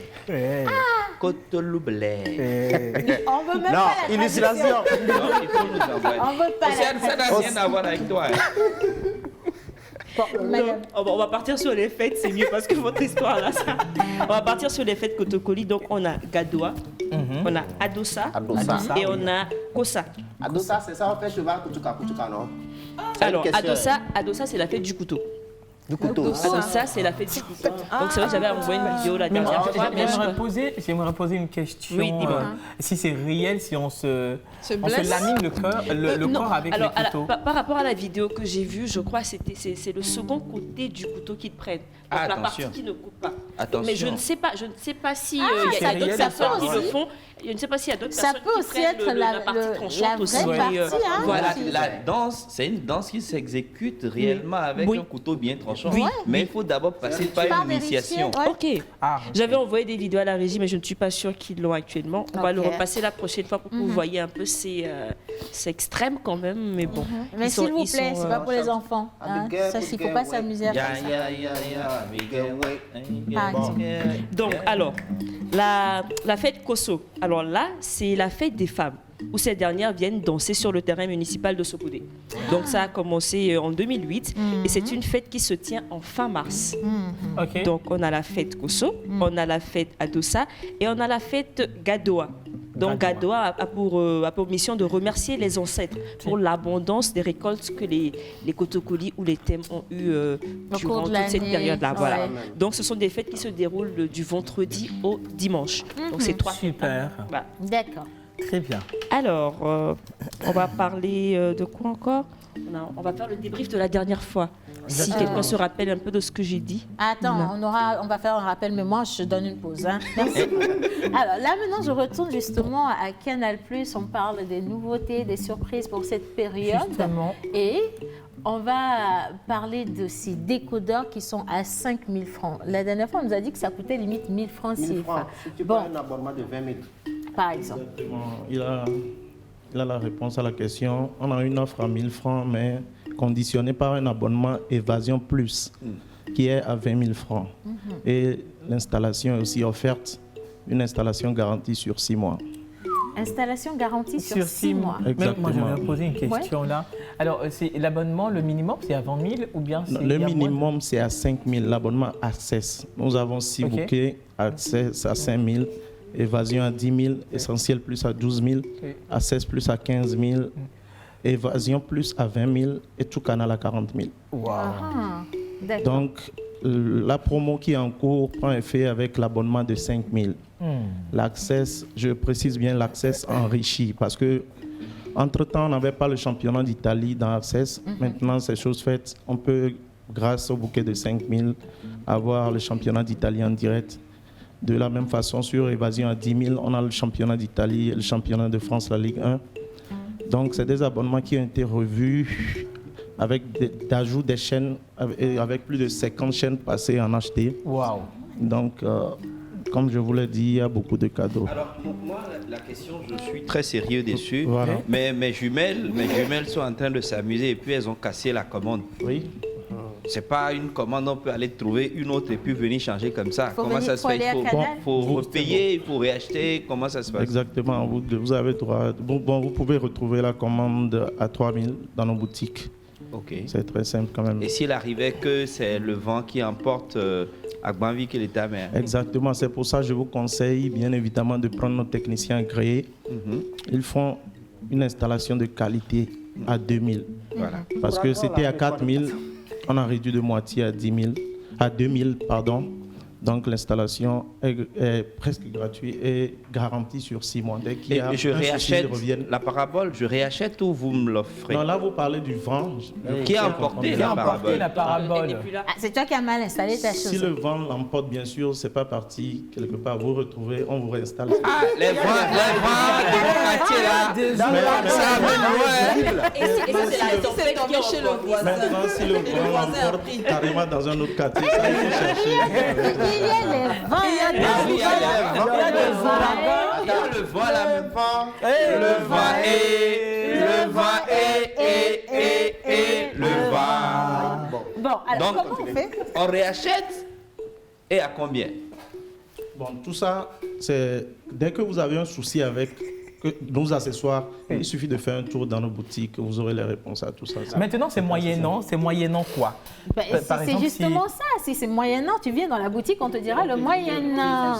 Kotoloublé. On veut même Non, pas la illustration. Non, il faut nous envoyer. On veut pas la Ça n'a rien à voir avec toi. Hein. Madame. On va partir sur les fêtes, c'est mieux parce que votre histoire là, ça. On va partir sur les fêtes Kotokoli. Donc on a Gadoua, on a Adossa, et on a Kosa. Adossa, c'est ça, on fait cheval Kutuka, non? Alors Adossa, c'est la fête du couteau. Du couteau. Adossa, c'est la fête du couteau. Donc c'est vrai que j'avais envoyé une vidéo la dernière fois. J'aimerais poser une question. Oui, dis-moi. Si c'est réel, si on se lamine le corps avec le couteau. Par rapport à la vidéo que j'ai vue, je crois que c'est le second côté du couteau qui te prennent. Donc la partie qui ne coupe pas. Attention. Mais je ne sais pas si il y a d'autres personnes qui le font. Je ne sais pas s'il y a d'autres personnes qui prennent la partie tranchante aussi. Voilà, la danse, c'est une danse qui s'exécute réellement avec un couteau bien tranchant. Oui. Mais il faut d'abord passer par une initiation. Ok. J'avais envoyé des vidéos à la régie, mais je ne suis pas sûre qu'ils l'ont actuellement. On va le repasser la prochaine fois pour que vous voyez un peu. C'est extrême quand même, mais bon. Mais s'il vous plaît, c'est pas pour les enfants. Ça, il ne faut pas s'amuser à faire ça. Donc, alors, la fête Koso. Alors là, c'est la fête des femmes, où ces dernières viennent danser sur le terrain municipal de Sokodé. Donc ça a commencé en 2008 et c'est une fête qui se tient en fin mars. Donc on a la fête Koso, on a la fête Adossa et on a la fête Gadoua. Donc Gadoua a pour mission de remercier les ancêtres pour l'abondance des récoltes que les Kotokoli ou les thèmes ont eu durant toute cette période-là. Voilà. Donc ce sont des fêtes qui se déroulent du vendredi au dimanche. Donc c'est 3 fêtes. Super. Voilà. D'accord. Très bien. Alors, on va parler de quoi encore? On va faire le débrief de la dernière fois. Si quelqu'un se rappelle un peu de ce que j'ai dit. Attends, on va faire un rappel, mais moi, je donne une pause. Hein. Merci. Alors là, maintenant, je retourne justement à Canal+. On parle des nouveautés, des surprises pour cette période. Justement. Et on va parler de ces décodeurs qui sont à 5 000 francs. La dernière fois, on nous a dit que ça coûtait limite 1 000 francs. 1000 francs. Si tu prends un abonnement de 20 000. Par exemple. Il a la réponse à la question. On a une offre à 1 000 francs, mais conditionnée par un abonnement Évasion Plus, qui est à 20 000 francs. Et l'installation est aussi offerte, une installation garantie sur 6 mois. Installation garantie sur 6 mois. Exactement. Moi, je vais poser une question là. Alors, c'est l'abonnement, le minimum, c'est à 20 000 ou bien c'est... Le minimum, c'est à 5 000. L'abonnement Access. Nous avons 6 bouquets, Access à 5 000. Évasion à 10 000, Essentiel Plus à 12 000, Access Plus à 15 000, Évasion Plus à 20 000 et tout canal à 40 000. Wow. Donc, la promo qui est en cours prend effet avec l'abonnement de 5 000. L'Access, je précise bien, l'Access enrichi parce que entre-temps, on n'avait pas le championnat d'Italie dans Access. Maintenant, c'est chose faite. On peut, grâce au bouquet de 5 000, avoir le championnat d'Italie en direct. De la même façon, sur Évasion à 10 000, on a le championnat d'Italie, le championnat de France, la Ligue 1. Donc, c'est des abonnements qui ont été revus avec d'ajout des chaînes, avec plus de 50 chaînes passées en HD. Waouh. Donc, comme je vous l'ai dit, il y a beaucoup de cadeaux. Alors, moi, la question, je suis très sérieux dessus. Voilà. Mais mes jumelles sont en train de s'amuser et puis elles ont cassé la commande. Oui. C'est pas une commande, on peut aller trouver une autre et puis venir changer comme ça. Comment ça se fait? Il faut repayer, il faut réacheter. Comment ça se passe? Exactement. Vous avez droit. Vous pouvez retrouver la commande à 3 000 dans nos boutiques. Ok. C'est très simple quand même. Et s'il arrivait que c'est le vent qui emporte Agbanvi que l'État met? Exactement. C'est pour ça que je vous conseille bien évidemment de prendre nos techniciens agréés. Ils font une installation de qualité à 2 000. Voilà. Parce que c'était à 4 000. On a réduit de moitié à 2 000, pardon. Donc l'installation est presque gratuite et garantie sur 6 mois. Dès qu'il y a je réachète la parabole, je réachète ou vous me l'offrez? Non, là vous parlez du vent. Qui a emporté la parabole? C'est toi qui as mal installé ta chose. Si le vent l'emporte, bien sûr, c'est pas parti quelque part. Vous retrouvez, on vous réinstalle. Ah, les vents de mon quartier là. Ça va loin. Et si c'est tombé chez le voisin? Maintenant, si le vent l'emporte carrément dans un autre quartier, ça il faut chercher. Il y a les vents, il y a le vent là même pas. Le vent. Bon, alors donc, comment on fait? On réachète et à combien? Bon, tout ça, c'est dès que vous avez un souci avec nos accessoires, il suffit de faire un tour dans nos boutiques, vous aurez les réponses à tout ça. Maintenant, c'est moyennant quoi? C'est justement ça. Si c'est moyennant, tu viens dans la boutique, on te dira le moyennant.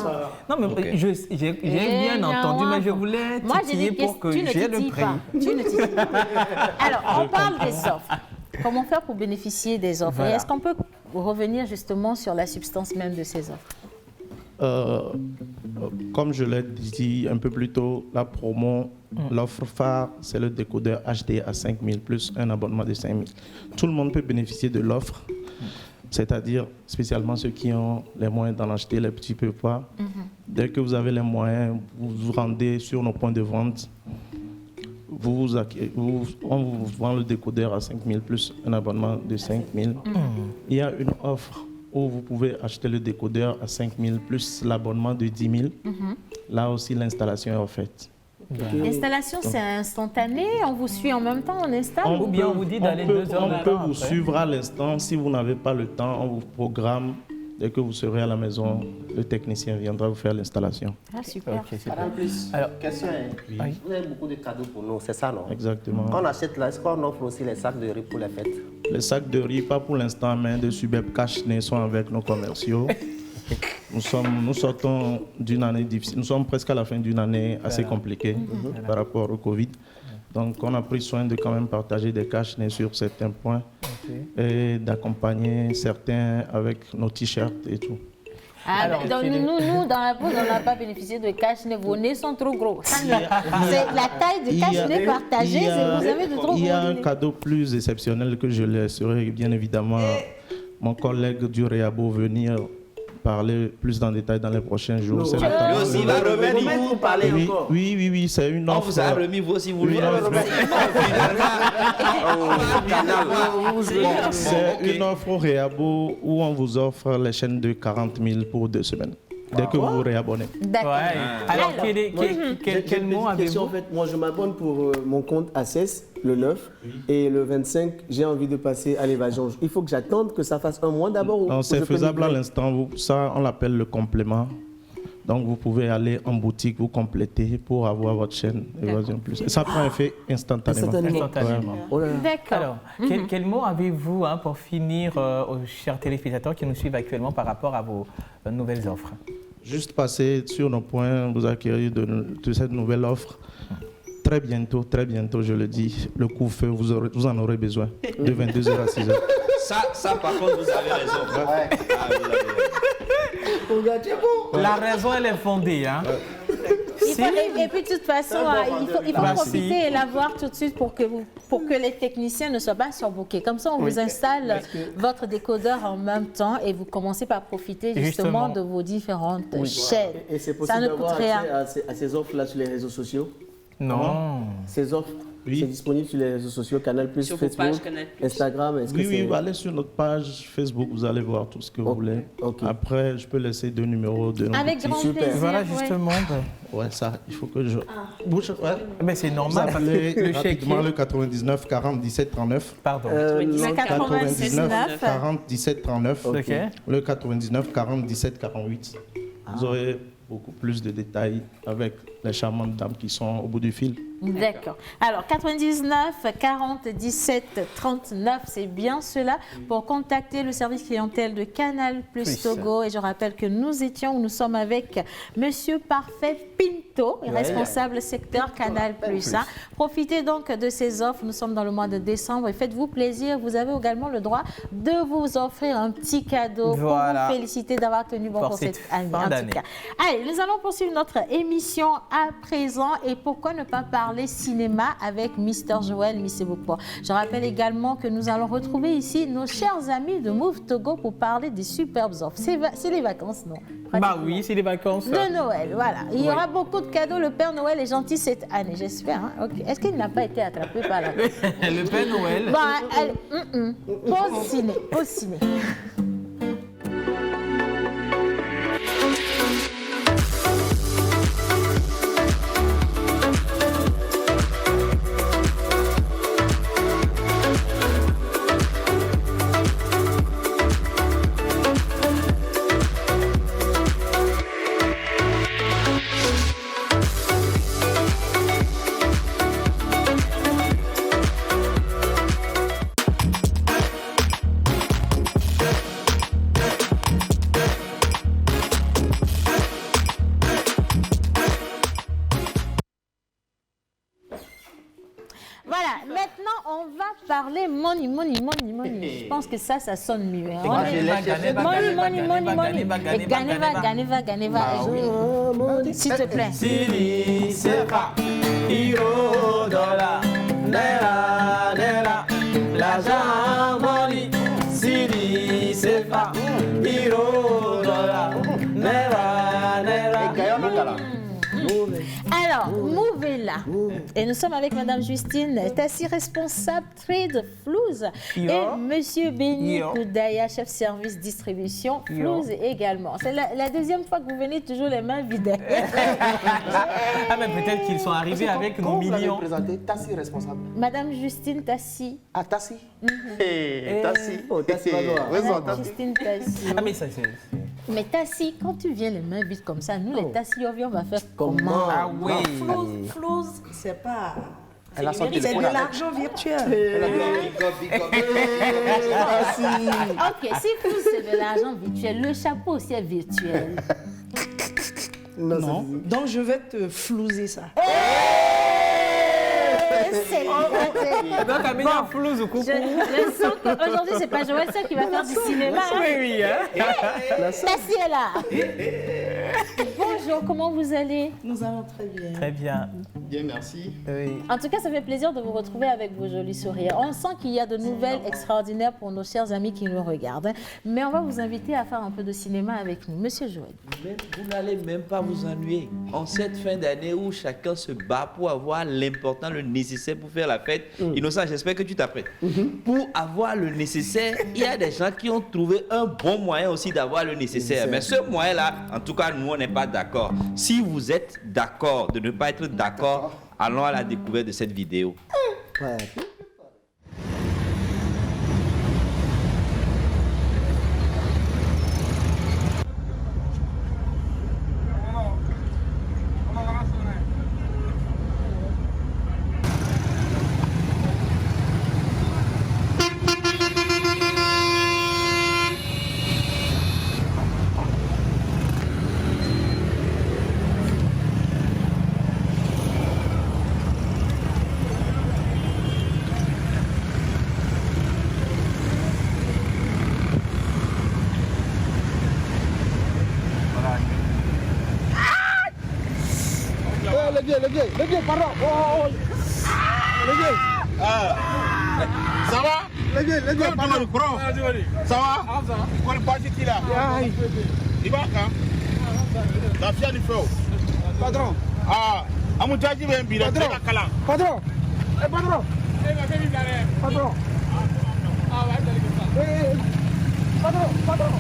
Non, mais j'ai bien entendu, mais je voulais titiller pour que j'ai le prix. Tu ne titilles pas. Alors, on parle des offres. Comment faire pour bénéficier des offres? Voilà. Et est-ce qu'on peut revenir justement sur la substance même de ces offres? Comme je l'ai dit un peu plus tôt, la promo, l'offre phare, c'est le décodeur HD à 5 000 plus un abonnement de 5 000. Tout le monde peut bénéficier de l'offre, c'est-à-dire spécialement ceux qui ont les moyens d'en acheter, les petits peu pas. Dès que vous avez les moyens, vous vous rendez sur nos points de vente. On vous vend le décodeur à 5 000 plus un abonnement de 5 000. Il y a une offre où vous pouvez acheter le décodeur à 5 000 plus l'abonnement de 10 000. Là aussi, l'installation est offerte. L'installation, c'est instantané? On vous suit en même temps, on installe? Ou bien on vous dit d'aller 2 heures On peut vous suivre à l'instant. Si vous n'avez pas le temps, on vous programme. Dès que vous serez à la maison, le technicien viendra vous faire l'installation. Ah, super. En plus, question est, vous avez beaucoup de cadeaux pour nous, c'est ça, non? Exactement. Quand on achète là, est-ce qu'on offre aussi les sacs de riz pour les fêtes? Les sacs de riz, pas pour l'instant, mais de Subeb Cash-Né sont avec nos commerciaux. Nous sortons d'une année difficile. Nous sommes presque à la fin d'une année assez compliquée par rapport au Covid. Donc, on a pris soin de quand même partager des cash-nez sur certains points et d'accompagner certains avec nos t-shirts et tout. Donc, nous, dans la pause, on n'a pas bénéficié de cash-nez. Vos nez sont trop gros. C'est la taille de cash-nez partagée, vous avez de trop gros. Il y a un cadeau plus exceptionnel que je laisserai bien évidemment mon collègue du Réabo venir parler plus en détail dans les prochains jours. Lui aussi va revenir pour parler encore. Oui, c'est une offre. On vous a remis, vous aussi, vous lui C'est une offre au Réabo où on vous offre les chaînes de 40 000 pour 2 semaines. Dès que vous vous réabonnez. D'accord. Alors, quel mot avez-vous? En fait, moi, je m'abonne pour mon compte ACES, le 9, et le 25, j'ai envie de passer à l'évasion. Il faut que j'attende que ça fasse un mois d'abord? Non, c'est faisable à l'instant. Ça, on l'appelle le complément. Donc, vous pouvez aller en boutique, vous compléter pour avoir votre chaîne Évasion Plus. Et ça prend effet instantanément. D'accord. Alors, quel mot avez-vous pour finir aux chers téléspectateurs qui nous suivent actuellement par rapport à vos nouvelles offres? Juste passer sur nos points, vous acquérir de cette nouvelle offre. Très bientôt, je le dis, le coup-feu, vous en aurez besoin de 22h à 6h. Ça, par contre, vous avez raison. La raison, elle est fondée. Hein? Et puis de toute façon, il faut profiter et la voir tout de suite pour que les techniciens ne soient pas surbookés. Comme ça, on vous installe votre décodeur en même temps et vous commencez par profiter justement de vos différentes chaînes. Et c'est possible d'avoir accès à ces offres-là sur les réseaux sociaux? Non. Ces offres, c'est disponible sur les réseaux sociaux, Canal+, sur Facebook, Instagram. Oui, allez sur notre page Facebook, vous allez voir tout ce que vous voulez. Après, je peux laisser 2 numéros de notre Avec grand plaisir. Voilà, justement. Ouais, ça, il faut que je... Bouge, mais c'est normal. Vous appelez rapidement le 99 40 17 39. Pardon. Le 99 40 17 39. Ok. Le 99 40 17 48. Vous aurez beaucoup plus de détails avec les charmantes dames qui sont au bout du fil. D'accord. Alors, 99 40 17 39, c'est bien cela pour contacter le service clientèle de Canal+ Togo. Et je rappelle que nous sommes avec Monsieur Parfait Pinto, responsable secteur Canal+. Profitez donc de ces offres. Nous sommes dans le mois de décembre et faites-vous plaisir. Vous avez également le droit de vous offrir un petit cadeau pour vous féliciter d'avoir tenu bon pour cette année. En tout cas. Allez, nous allons poursuivre notre émission à présent. Et pourquoi ne pas parler cinéma avec Mr. Joël Miseboko. Je rappelle également que nous allons retrouver ici nos chers amis de Move Togo pour parler des superbes offres. C'est les vacances, non? Bah oui, c'est les vacances. De Noël, voilà. Il y aura beaucoup de cadeaux. Le Père Noël est gentil cette année, j'espère. Hein? Okay. Est-ce qu'il n'a pas été attrapé par la... Le Père Noël. Pause ciné, pause ciné. Parler money. Je pense que ça sonne mieux. Money. S'il te plaît. Siri, sefa, euro, dollar, naira, l'argent, money. Siri, sefa, euro, dollar, naira. Alors, Move est là. Et nous sommes avec Madame Justine Tassi, responsable Trade Flouze. Et Monsieur Béni Koudaya, chef service distribution Flouze également. C'est la deuxième fois que vous venez toujours les mains vides. Mais peut-être qu'ils sont arrivés avec nos millions. Vous présenter Tassi, responsable. Madame Justine Tassi. Ah, Tassi. Tassi. Oh, Tassi. Madame Justine Tassi. Mais ça, c'est... Mais Tassi, quand tu viens les mains vides comme ça, nous les Tassi, on va faire comment? Ah oui. Flouze, c'est pas... C'est de l'argent virtuel. Ok, si Flouze c'est de l'argent virtuel, le chapeau aussi est virtuel. Non. Donc je vais te flouser ça. Donc, Amélia Flouze au coucou. Je sens qu'aujourd'hui, c'est pas Joël seul qui va faire du cinéma. Oui. Tassi est là. Bonjour, comment vous allez? Nous allons très bien. Très bien. Bien, merci. Oui. En tout cas, ça fait plaisir de vous retrouver avec vos jolis sourires. On sent qu'il y a de nouvelles extraordinaires pour nos chers amis qui nous regardent. Mais on va vous inviter à faire un peu de cinéma avec nous. Monsieur Joël. Vous n'allez même pas vous ennuyer. En cette fin d'année où chacun se bat pour avoir l'important, le nécessaire pour faire la fête. Innocent, j'espère que tu t'apprêtes. Pour avoir le nécessaire, il y a des gens qui ont trouvé un bon moyen aussi d'avoir le nécessaire. Mais ce moyen-là, en tout cas, nous, on n'est pas d'accord. Si vous êtes d'accord de ne pas être d'accord, allons à la découverte de cette vidéo. Ouais. Les gars, pardon. Oh. Les gars. Ça va? Les gars, pardon. Ça va? Quoi le parti qu'il a? Il va quand? La fière du feu. Patron. Ah, Amoudjaji vient bien. Patron. Patron. Eh, patron. Patron. Patron.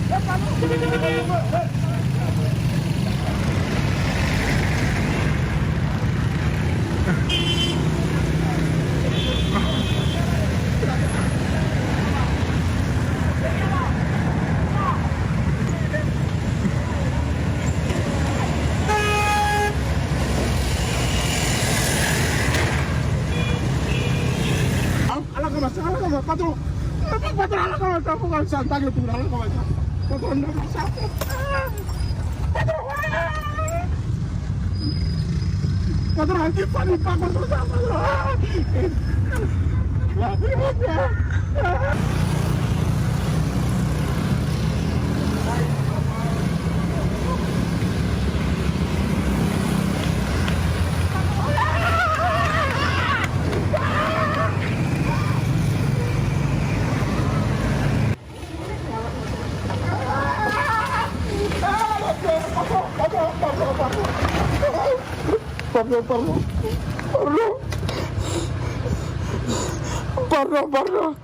Patron,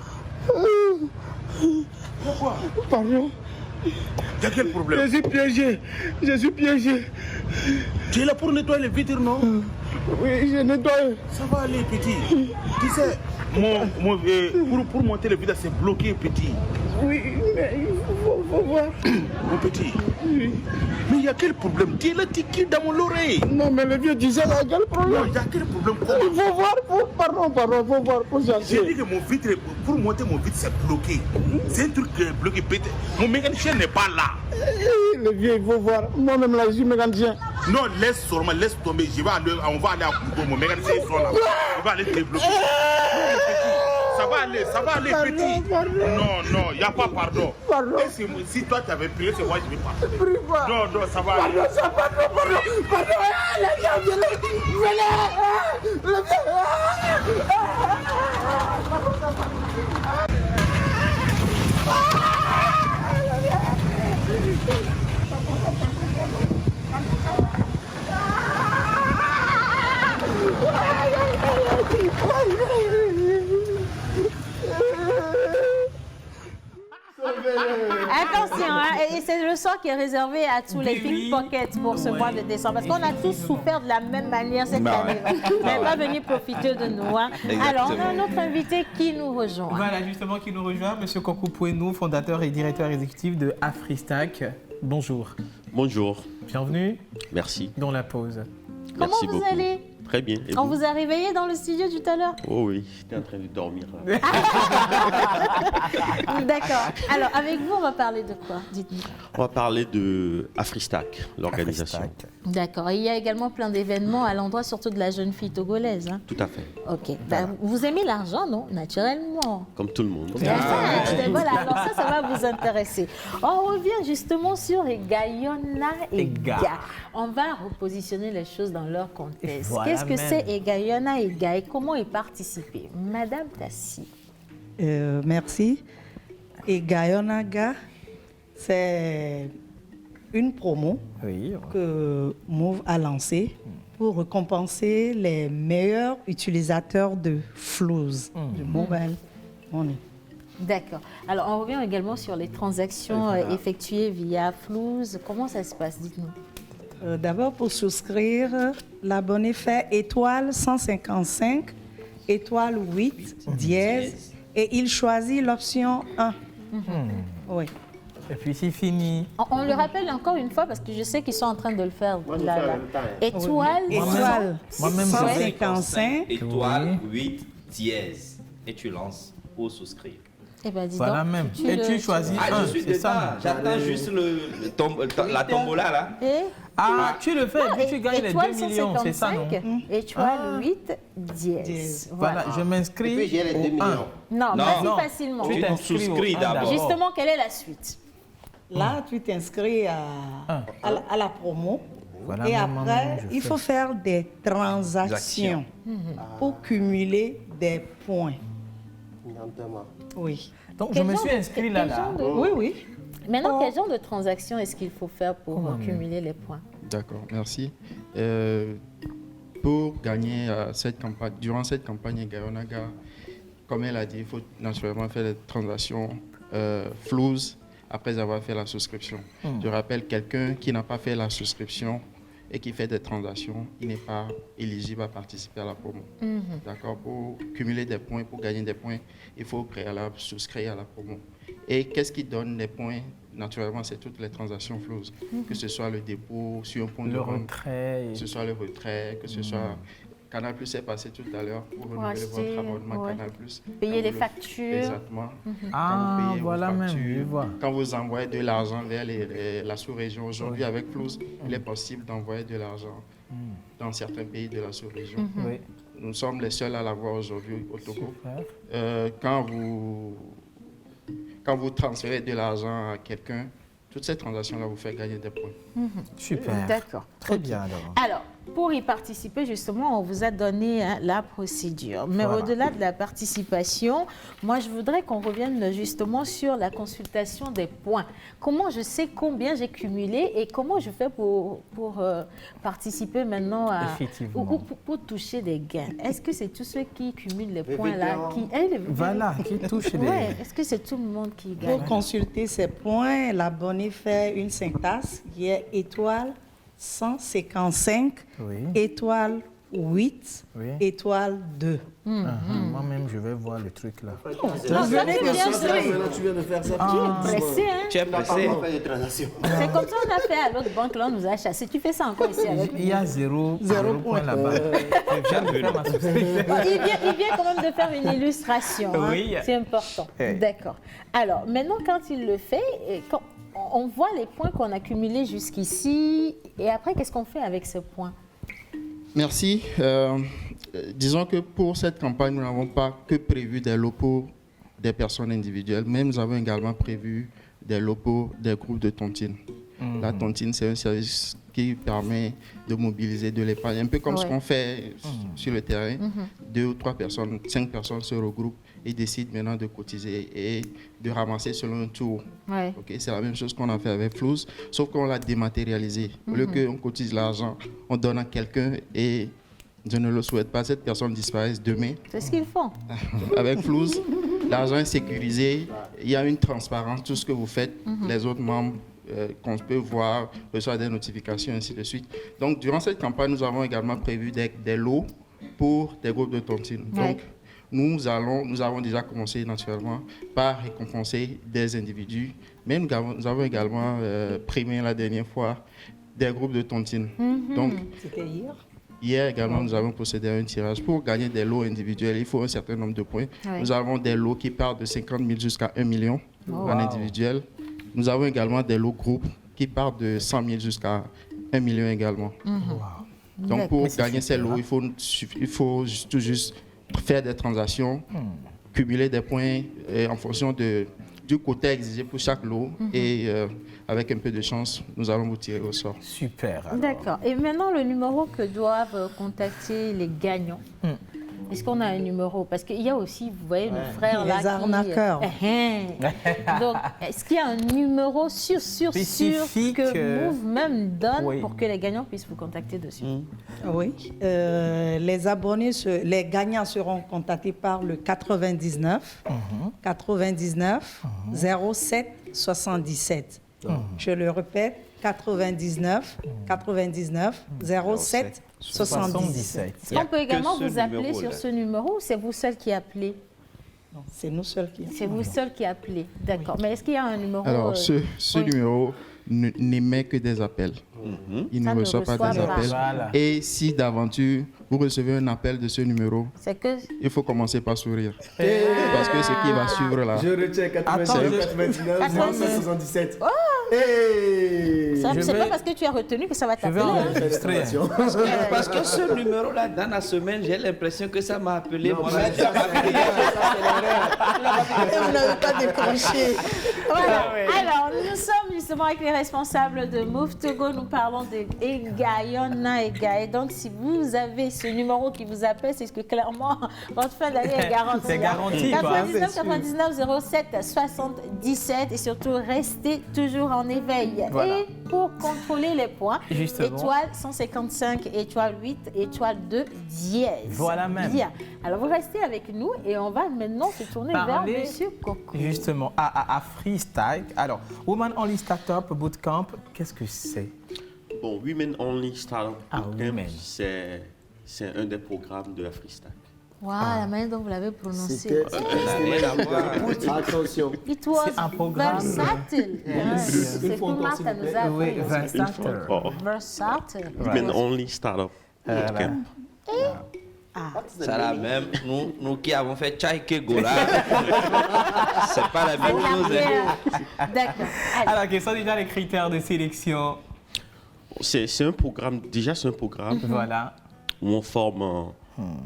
Pourquoi? Pardon. T'as quel problème? Je suis piégé. Tu es là pour nettoyer les vitres, non? Oui, je nettoie. Ça va aller, petit. Tu sais, pour monter les vitres, c'est bloqué, petit. Oui, mais il faut voir. Mon petit. Oui. Mais il y a quel problème? Tu es là, tu cries dans mon oreille. Non, mais le vieux disait, il y a quel problème? Non, il y a quel problème? Il faut voir, pardon, faut voir, pour chercher. J'ai dit que mon vitre, pour monter mon vitre, c'est bloqué. C'est un truc bloqué. Mon mécanicien n'est pas là. Le vieux, il faut voir. Moi-même, là, je suis mécanicien. Non, laisse tomber. On va aller à Kougo. Mon mécanicien, ils sont là. On va aller te débloquer. Ça va aller, petit. Non, il n'y a pas pardon. Et si toi, tu avais prié, c'est moi qui vais pardonner. Non, ça va aller. Pardon. Les gars, venez. Attention, hein, et c'est le sort qui est réservé à tous les pickpockets pour ce mois de décembre. Parce qu'on a tous souffert de la même manière cette année. Vous n'avez pas venu profiter de nous. Hein. Alors, on a un autre invité qui nous rejoint. Voilà, justement, qui nous rejoint, M. Kokou Pouenou, fondateur et directeur exécutif de Afristac. Bonjour. Bonjour. Bienvenue. Merci. Dans la pause. Comment vous allez? Très bien. Et on vous a réveillé dans le studio tout à l'heure? Oh oui, j'étais en train de dormir. D'accord. Alors, avec vous, on va parler de quoi? Dites-nous. On va parler de Afristac, l'organisation. D'accord. Et il y a également plein d'événements à l'endroit, surtout de la jeune fille togolaise. Hein? Tout à fait. Ok. Voilà. Vous aimez l'argent, non? Naturellement. Comme tout le monde. Voilà, alors ça va vous intéresser. On revient justement sur Egayona et Ga. On va repositionner les choses dans leur contexte. Voilà. Qu'est-ce que c'est Egayona et Ga et comment y participer? Madame Tassi. Merci. Egayona Ga, c'est une promo que Move a lancée pour récompenser les meilleurs utilisateurs de Flows, de mobile money. D'accord. Alors, on revient également sur les transactions effectuées via Flows. Comment ça se passe? Dites-nous. D'abord, pour souscrire, l'abonné fait étoile 155, étoile 8, dièse, et il choisit l'option 1. Oui. Et puis c'est fini. On le rappelle encore une fois parce que je sais qu'ils sont en train de le faire. Étoile 155, étoile 8, dièse. Et tu lances pour souscrire. Eh ben, dis voilà donc, même. Et tu choisis un, c'est ça. J'attends juste la tombola là. Tu le fais, puis tu gagnes les 2 millions, c'est ça, non? Étoile 8, dièse. Voilà, je m'inscris. Et puis j'ai les 2 millions. Non, vas-y facilement. Tu souscris d'abord. Justement, quelle est la suite? Là, tu t'inscris à la promo. Voilà Et maman, après, je il fais. faut faire des transactions pour cumuler des points. Oui. Donc, Quel je me genre suis de- inscrit quel là. genre de- Oui, oui. Maintenant, quel genre de transaction est-ce qu'il faut faire pour cumuler les points? D'accord, merci. Pour gagner cette campagne, durant cette campagne Gayonaga, comme elle a dit, il faut naturellement faire des transactions floues après avoir fait la souscription. Je rappelle, quelqu'un qui n'a pas fait la souscription et qui fait des transactions, il n'est pas éligible à participer à la promo. D'accord? Pour cumuler des points, pour gagner des points, il faut au préalable souscrire à la promo. Et qu'est-ce qui donne des points? Naturellement, c'est toutes les transactions floues, que ce soit le dépôt sur un point de vente, que ce soit le retrait, que ce soit... Canal Plus est passé tout à l'heure pour renouveler votre abonnement Canal Plus. Payer les factures. Exactement. Ah, Quand vous payez voilà vos même, factures, je vois. quand vous envoyez de l'argent vers la sous-région, aujourd'hui avec Plus, il est possible d'envoyer de l'argent dans certains pays de la sous-région. Oui. Nous sommes les seuls à l'avoir aujourd'hui au Togo. Quand vous transférez de l'argent à quelqu'un, toute cette transaction-là vous fait gagner des points. Super. D'accord. Très bien alors. Alors, pour y participer, justement, on vous a donné la procédure. Mais Voilà. au-delà de la participation, moi, je voudrais qu'on revienne justement sur la consultation des points. Comment je sais combien j'ai cumulé et comment je fais pour participer maintenant à... Effectivement. ou pour toucher des gains. Est-ce que c'est tous ceux qui cumulent les points là qui... Voilà, qui touchent les... Ouais. Est-ce que c'est tout le monde qui gagne? Pour consulter ces points, l'abonné fait une syntaxe qui est étoile 155, étoile 8, étoile 2. Moi-même, je vais voir le truc là. Vous venez de souscrire. Tu viens de faire ça. Tu es pressé, hein? Tu es pressé. C'est comme ça qu'on a fait à l'autre banque, là, on nous a chassé. Tu fais ça encore ici avec nous. Il y a zéro point là-bas. Je viens de faire ma souscription. Il vient quand même de faire une illustration. Hein? Oui. C'est important. Eh. D'accord. Alors, maintenant, quand il le fait, quand on voit les points qu'on a cumulés jusqu'ici. Et après, qu'est-ce qu'on fait avec ces points? Merci. Disons que pour cette campagne, nous n'avons pas que prévu des lots pour des personnes individuelles, mais nous avons également prévu des lots pour des groupes de tontines. La tontine, c'est un service qui permet de mobiliser de l'épargne, un peu comme ce qu'on fait sur le terrain. 2 ou 3 personnes, 5 personnes se regroupent et décident maintenant de cotiser et de ramasser selon un tour. Ouais. Okay, c'est la même chose qu'on a fait avec Flous, sauf qu'on l'a dématérialisé. Au lieu qu'on cotise l'argent, on donne à quelqu'un et je ne le souhaite pas, cette personne disparaisse demain. C'est ce qu'ils font. Avec Flous, l'argent est sécurisé, il y a une transparence, tout ce que vous faites, les autres membres qu'on peut voir, reçoivent des notifications, ainsi de suite. Donc, durant cette campagne, nous avons également prévu des lots pour des groupes de tontines. Ouais. Donc, nous avons déjà commencé naturellement par récompenser des individus, mais nous avons également primé la dernière fois des groupes de tontines. Donc, c'était hier. Hier également, nous avons procédé à un tirage. Pour gagner des lots individuels, il faut un certain nombre de points. Ouais. Nous avons des lots qui partent de 50 000 jusqu'à 1 million Oh. en individuel. Nous avons également des lots groupes qui partent de 100 000 jusqu'à 1 million également. Donc pour gagner ces lots, il faut tout juste faire des transactions, cumuler des points en fonction du quota exigé pour chaque lot et avec un peu de chance, nous allons vous tirer au sort. Super. alors. D'accord. Et maintenant, le numéro que doivent contacter les gagnants. Est-ce qu'on a un numéro? Parce qu'il y a aussi, vous voyez, nos frères là Les arnaqueurs. Donc, est-ce qu'il y a un numéro sûr Spécifique, que Move même donne oui. pour que les gagnants puissent vous contacter dessus? Oui. Les abonnés, les gagnants seront contactés par le 99 99 07 77. Je le répète, 99 99 07 77. Est-ce qu'on peut également vous appeler sur ce numéro ou c'est vous seul qui appelez? Non, c'est nous seuls qui appelons. C'est vous seul qui appelez, d'accord. Mais est-ce qu'il y a un numéro? Alors, ce oui. numéro n'émet que des appels. Il Ça ne reçoit pas des appels. Voilà. Et si d'aventure, vous recevez un appel de ce numéro, C'est que... il faut commencer par sourire. Parce que ce qui va suivre là... Je retiens 99 99 07 77. C'est pas parce que tu es retenu que ça va t'appeler. Parce que ce numéro-là, dans la semaine, j'ai l'impression que ça m'a appelé. Moi-même, ça m'a appelé. Vous n'avez pas décroché. Voilà. Alors, nous sommes justement avec les responsables de Move Togo. Nous parlons de Egaï, Yona Egaï. Donc, si vous avez ce numéro qui vous appelle, c'est que clairement, votre fin d'année est garantie. C'est garanti. 99 99 07 77. Et surtout, restez toujours en éveil. Voilà. Et pour contrôler les points, Justement. étoile 155, étoile 8, étoile 2, dièse. Voilà même. Bien. Alors, vous restez avec nous et on va maintenant se tourner vers Monsieur Coco. Justement, à Freestyle. Alors, Woman Only Startup Bootcamp, qu'est-ce que c'est? Bon, Women Only Startup Bootcamp, Women. c'est un des programmes de la Freestack. Wow, la manière dont vous l'avez prononcé. Attention. It was C'est un programme. versatile. C'est comme Martha nous a appris. Oui, versatile. Versatile. Women Only Startup Bootcamp. Ça là même, nous qui avons fait Tchaïkego là, c'est pas la même chose. D'accord. Alors, quels sont déjà les critères de sélection? C'est un programme, déjà c'est un programme Voilà. où on forme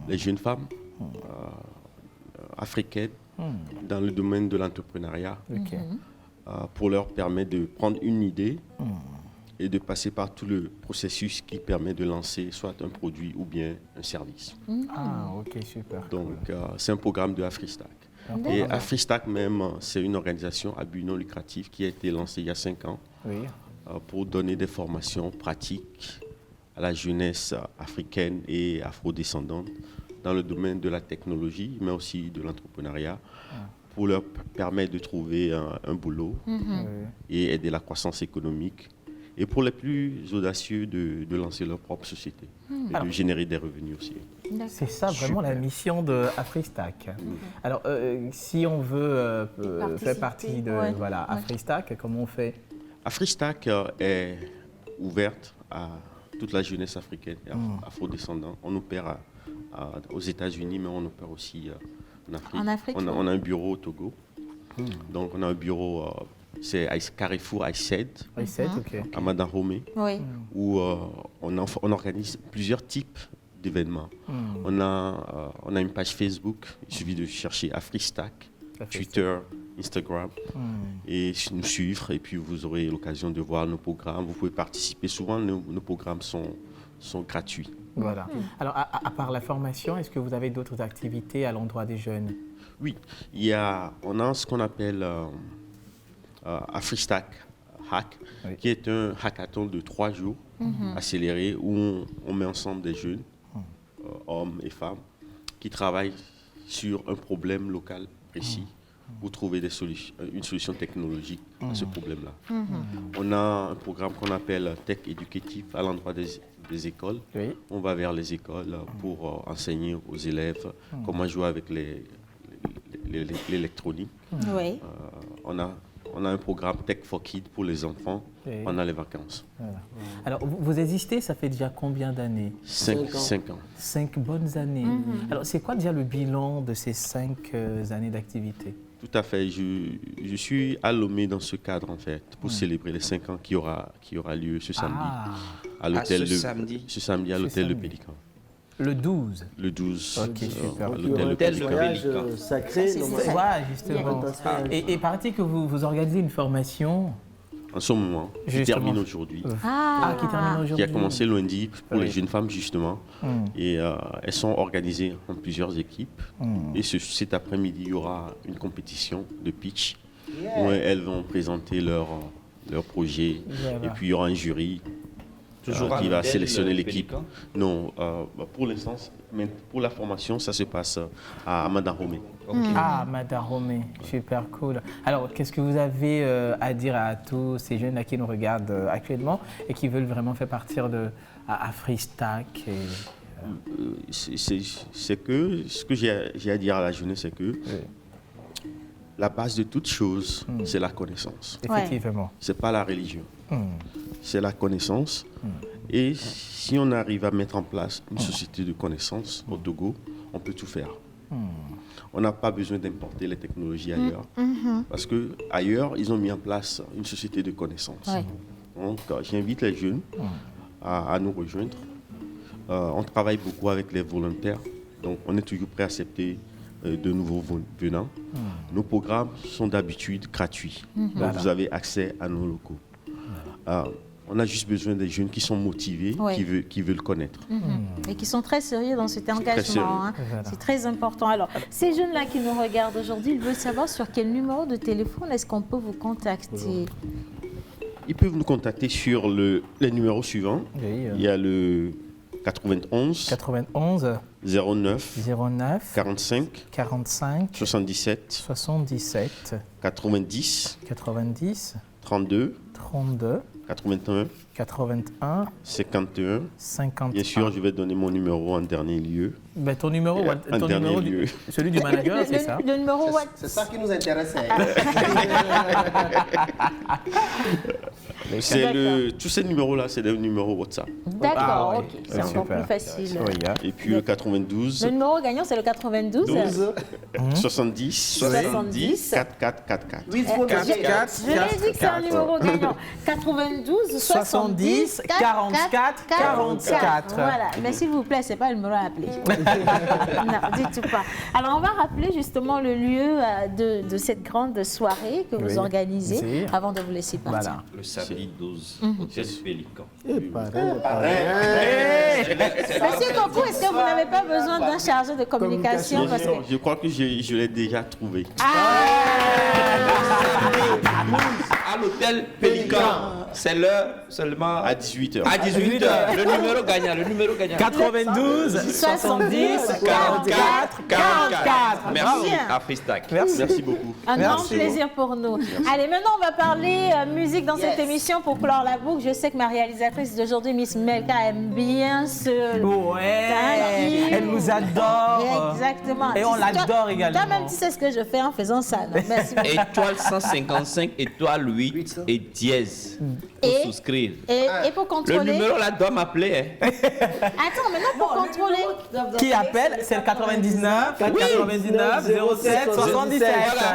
les jeunes femmes africaines dans le domaine de l'entrepreneuriat pour leur permettre de prendre une idée et de passer par tout le processus qui permet de lancer soit un produit ou bien un service. Ah, ok, super. Donc, c'est un programme de Afristack. Et Afristack même, c'est une organisation à but non lucratif qui a été lancée il y a 5 ans pour donner des formations pratiques à la jeunesse africaine et afrodescendante dans le domaine de la technologie, mais aussi de l'entrepreneuriat, pour leur permettre de trouver un boulot et aider la croissance économique. Et pour les plus audacieux, de lancer leur propre société et de générer des revenus aussi. C'est ça vraiment la mission de Afristack. Alors, si on veut faire partie de Afristack, comment on fait? Afristack est ouverte à toute la jeunesse africaine et afrodescendante. On opère aux États-Unis, mais on opère aussi en Afrique. On a un bureau au Togo. Donc, on a un bureau... c'est Carrefour Aïsed, à Madaromé, où on organise plusieurs types d'événements. On a une page Facebook, il suffit de chercher Afristack, Twitter, Instagram, et nous suivre, et puis vous aurez l'occasion de voir nos programmes. Vous pouvez participer, souvent nos programmes sont gratuits. Voilà. Alors, à part la formation, est-ce que vous avez d'autres activités à l'endroit des jeunes? Oui, on a ce qu'on appelle... Afristack Hack, qui est un hackathon de 3 jours accéléré où on met ensemble des jeunes, hommes et femmes, qui travaillent sur un problème local précis pour trouver une solution technologique à ce problème-là. On a un programme qu'on appelle Tech Éducatif à l'endroit des écoles. On va vers les écoles pour enseigner aux élèves comment jouer avec l'électronique. On a un programme Tech for Kids pour les enfants pendant les vacances. Voilà. Alors, vous existez, ça fait déjà combien d'années? 5 ans. 5 bonnes années. Alors, c'est quoi déjà le bilan de ces 5 années d'activité? Tout à fait. Je suis à Lomé dans ce cadre, en fait, pour célébrer les 5 ans qui aura lieu ce samedi. À l'hôtel ce samedi à l'hôtel de Pélican. Le 12. Le 12. Ok, super. À l'hôtel de Pélican. Sacré. Ouais, justement. Et paraît-il que vous organisez une formation en ce moment, qui termine aujourd'hui. Qui termine aujourd'hui. Qui a commencé lundi pour les jeunes femmes, justement. Et elles sont organisées en plusieurs équipes. Et cet après-midi, il y aura une compétition de pitch où elles vont présenter leur projet. Et puis, il y aura un jury qui va sélectionner l'équipe. Non, pour l'instant, mais pour la formation, ça se passe à Madaromé. Madaromé, super cool. Alors, qu'est-ce que vous avez à dire à tous ces jeunes-là qui nous regardent actuellement et qui veulent vraiment faire partir de Afristack c'est que ce que j'ai à dire à la jeunesse, c'est que la base de toute chose, c'est la connaissance. Effectivement. C'est pas la religion. C'est la connaissance. Et si on arrive à mettre en place une société de connaissances au Togo, on peut tout faire. On n'a pas besoin d'importer les technologies ailleurs. Parce qu'ailleurs, ils ont mis en place une société de connaissances. Ouais. Donc, j'invite les jeunes à nous rejoindre. On travaille beaucoup avec les volontaires. Donc, on est toujours prêt à accepter de nouveaux venants. Nos programmes sont d'habitude gratuits. Donc, vous avez accès à nos locaux. On a juste besoin des jeunes qui sont motivés, qui veulent connaître. Et qui sont très sérieux dans cet engagement. Hein. C'est très important. Alors, ces jeunes-là qui nous regardent aujourd'hui, ils veulent savoir sur quel numéro de téléphone est-ce qu'on peut vous contacter. Ils peuvent nous contacter sur les numéros suivants. Il y a le 91 09 45 77 90 32 81 51. Bien sûr, je vais donner mon numéro en dernier lieu. Ton numéro, celui du manager, c'est ça? Le numéro WhatsApp. C'est ça qui nous intéresse. Tous ces numéros-là, c'est des numéros WhatsApp. D'accord, ok. C'est encore plus facile. Et puis le 92. Le numéro gagnant, c'est le 92. 70 4444. Je l'ai dit que c'est un numéro gagnant. 92 70 44 44. Voilà. Mais s'il vous plaît, c'est pas le numéro à appeler. Non, du tout pas. Alors, on va rappeler justement le lieu de cette grande soirée que vous organisez avant de vous laisser partir. Voilà. Le samedi 12, hôtel Pélican. Monsieur Coco, est-ce que vous n'avez pas besoin d'un chargé de communication? Parce que... Je crois que je l'ai déjà trouvé. À l'hôtel Pélican. C'est l'heure seulement à 18h. À 18h. Le numéro gagnant. 92 70 44 44. Merci à Fristac. Merci beaucoup. Un grand plaisir pour nous. Allez, maintenant on va parler musique dans cette émission pour clore la boucle. Je sais que ma réalisatrice d'aujourd'hui, Miss Melka, aime bien ce... elle nous adore. Exactement. Et on l'adore également. Toi-même, tu sais ce que je fais en faisant ça. Non? Merci beaucoup. Étoile 155, étoile 8 et dièse. Pour souscrire. Et pour contrôler... Le numéro là doit m'appeler. Attends, maintenant pour contrôler... Qui appelle? C'est le 99 99 07 77.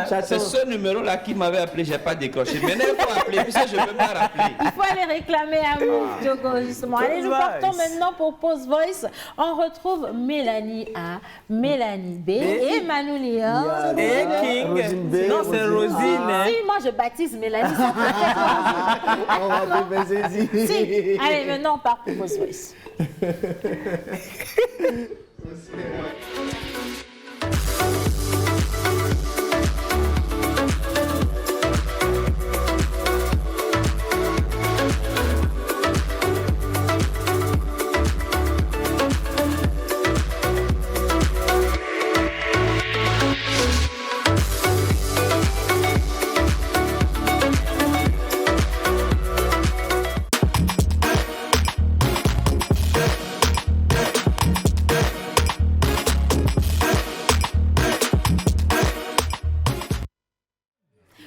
Voilà, c'est ce numéro là qui m'avait appelé, j'ai pas décroché. Maintenant il faut appeler, puisque je peux pas rappeler. Il faut aller réclamer à Move Djogo justement. Allez, nous partons maintenant pour Pause Voice. On retrouve Mélanie A, Mélanie B et Manu Léon. Et King. Non, c'est Rosine. Si, moi je baptise Mélanie. On va dépasser ici. Si. Allez, maintenant on part pour Pause Voice.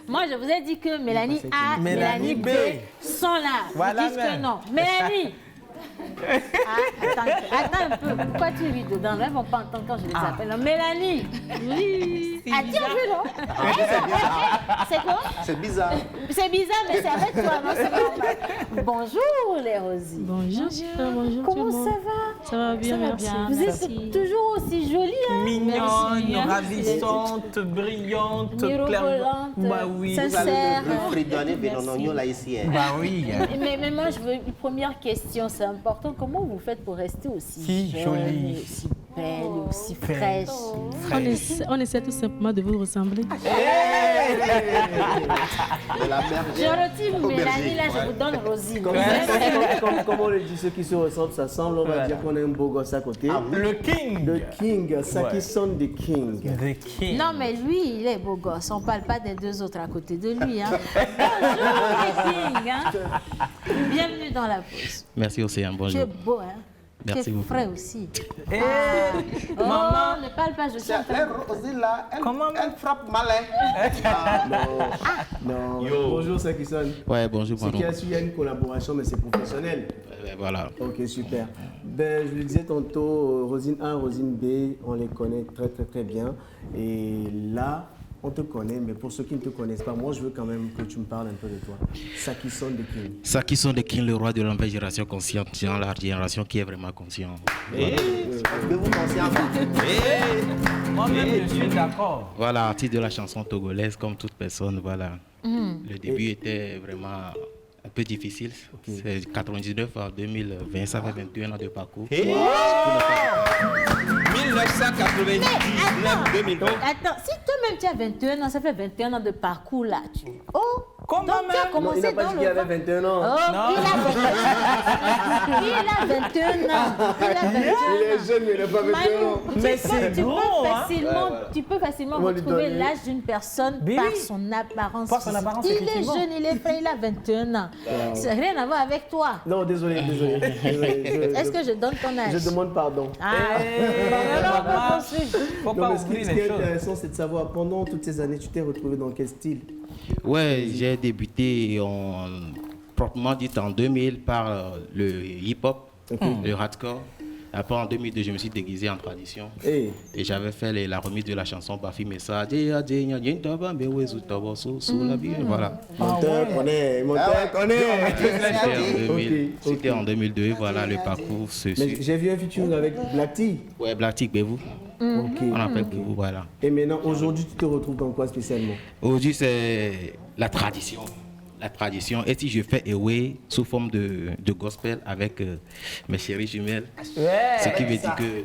Moi, je vous ai dit que Mélanie A, Mélanie B sont là. Voilà. Ils disent que non. Mélanie. Attends un peu. Pourquoi tu vis dedans? Là, ils ne vont pas entendre quand je les appelle. Non, Mélanie. Oui. Ah, tu as vu, non? C'est quoi? C'est bizarre. C'est bizarre, mais c'est avec toi, non? C'est normal. Bonjour, les Rosies. Bonjour. Bonjour. Comment ça va? Ça va bien, merci. Vous êtes toujours aussi jolie, hein? Mignonne, ravissante, brillante, mirobolante, bah oui. sincère. Là ici. Bah oui. Mais moi, je veux une première question, c'est important. Comment vous faites pour rester aussi jolie, aussi belle et aussi fraîche? On essaie tout simplement de vous ressembler. Je retire Mélanie, là, je vous donne Rosine. Comme on le dit, ceux qui se ressemblent, ça semble, on va dire qu'on a un beau gosse à côté. Le King. Le King, ça qui sonne de King. The King. Non, mais lui, il est beau gosse. On ne parle pas des deux autres à côté de lui. Hein. Bonjour, les King. Hein. Bienvenue dans la pause. Merci, Océan. Bonjour. Tu es beau, hein? Merci beaucoup. Frais aussi. Maman, ne parle pas, je suis en train de... Elle frappe malin. Non. Bonjour, c'est qui sonne. Ouais, bonjour. C'est qu'il y a une collaboration, mais c'est professionnel. Voilà. Ok, super. Ben, je le disais tantôt, Rosine A, Rosine B, on les connaît très très très bien. Et là, on te connaît, mais pour ceux qui ne te connaissent pas, moi je veux quand même que tu me parles un peu de toi. Sakisson de King. Sakisson de King, le roi de la nouvelle génération consciente, la génération qui est vraiment consciente. Vous pensez à Moi-même, je suis d'accord. Voilà, artiste de la chanson togolaise, comme toute personne, voilà. Le début était vraiment un peu difficile. C'est 99 à 2020, ça fait 21 ans de parcours. 1999-2020. Attends, si toi-même tu as 21 ans, ça fait 21 ans de parcours là. Oh, comment donc tu as commencé il n'a pas dit qu'il avait 21 ans. Oh, il a 21 ans. Il est jeune, mais il n'a pas 21 ans. Mais c'est bon, tu peux facilement retrouver l'âge d'une personne par son apparence. Par son apparence, il est effectivement. jeune, il est frais, il a 21 ans. Ça n'a rien à voir avec toi. Non, désolé. Est-ce que je donne ton âge? Je demande pardon. Faut pas ce oublier qui est les choses. intéressant, c'est de savoir, pendant toutes ces années, tu t'es retrouvé dans quel style? Ouais, j'ai débuté proprement dit en 2000 par le hip-hop, le hardcore. Après en 2002, je me suis déguisé en tradition. Et j'avais fait la remise de la chanson Bafi Messa. Voilà. Monteur connaît. C'était en 2002, voilà le parcours. J'ai vu un featuring avec Black T. Ouais, Black T, Bévou. On appelle Bévou, voilà. Et maintenant, aujourd'hui, tu te retrouves dans quoi spécialement? Aujourd'hui, c'est la tradition. La tradition. Et si je fais Away sous forme de gospel avec mes chéries jumelles, ce qui veut dire que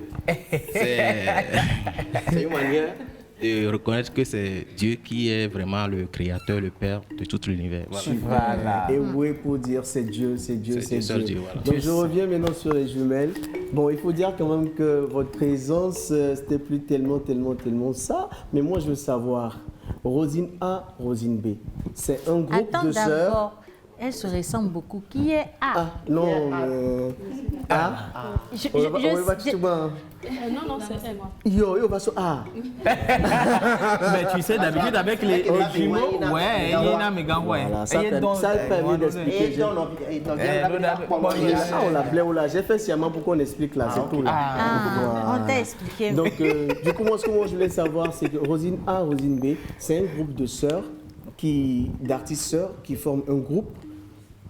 c'est une manière de reconnaître que c'est Dieu qui est vraiment le créateur, le père de tout l'univers. Voilà. Away pour dire c'est Dieu. Voilà. Donc je reviens maintenant sur les jumelles. Bon, il faut dire quand même que votre présence, c'était plus tellement ça. Mais moi, je veux savoir, Rosine A, Rosine B, c'est un groupe de sœurs. Elle se ressemble beaucoup. Qui est A? Non, A. Non, c'est elle, moi. Yo, va sur A. Mais tu sais, d'habitude, avec les jumeaux, ouais, il y a un méga ouais. Ça permet d'expliquer. On l'appelait ou là. J'ai fait sciemment pour qu'on explique là, c'est tout là. On t'a expliqué. Donc, du coup, moi, ce que je voulais savoir, c'est que Rosine A, Rosine B, c'est un groupe de sœurs, d'artistes sœurs qui forment un groupe,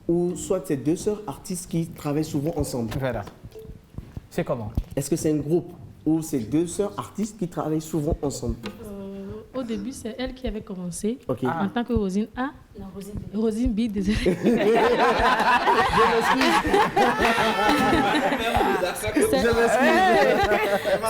ou soit c'est deux sœurs artistes qui travaillent souvent ensemble. Voilà. C'est comment? Est-ce que c'est un groupe ou c'est deux sœurs artistes qui travaillent souvent ensemble? Au début, c'est elle qui avait commencé en tant que Rosine A. Non, Rosine B, désolé.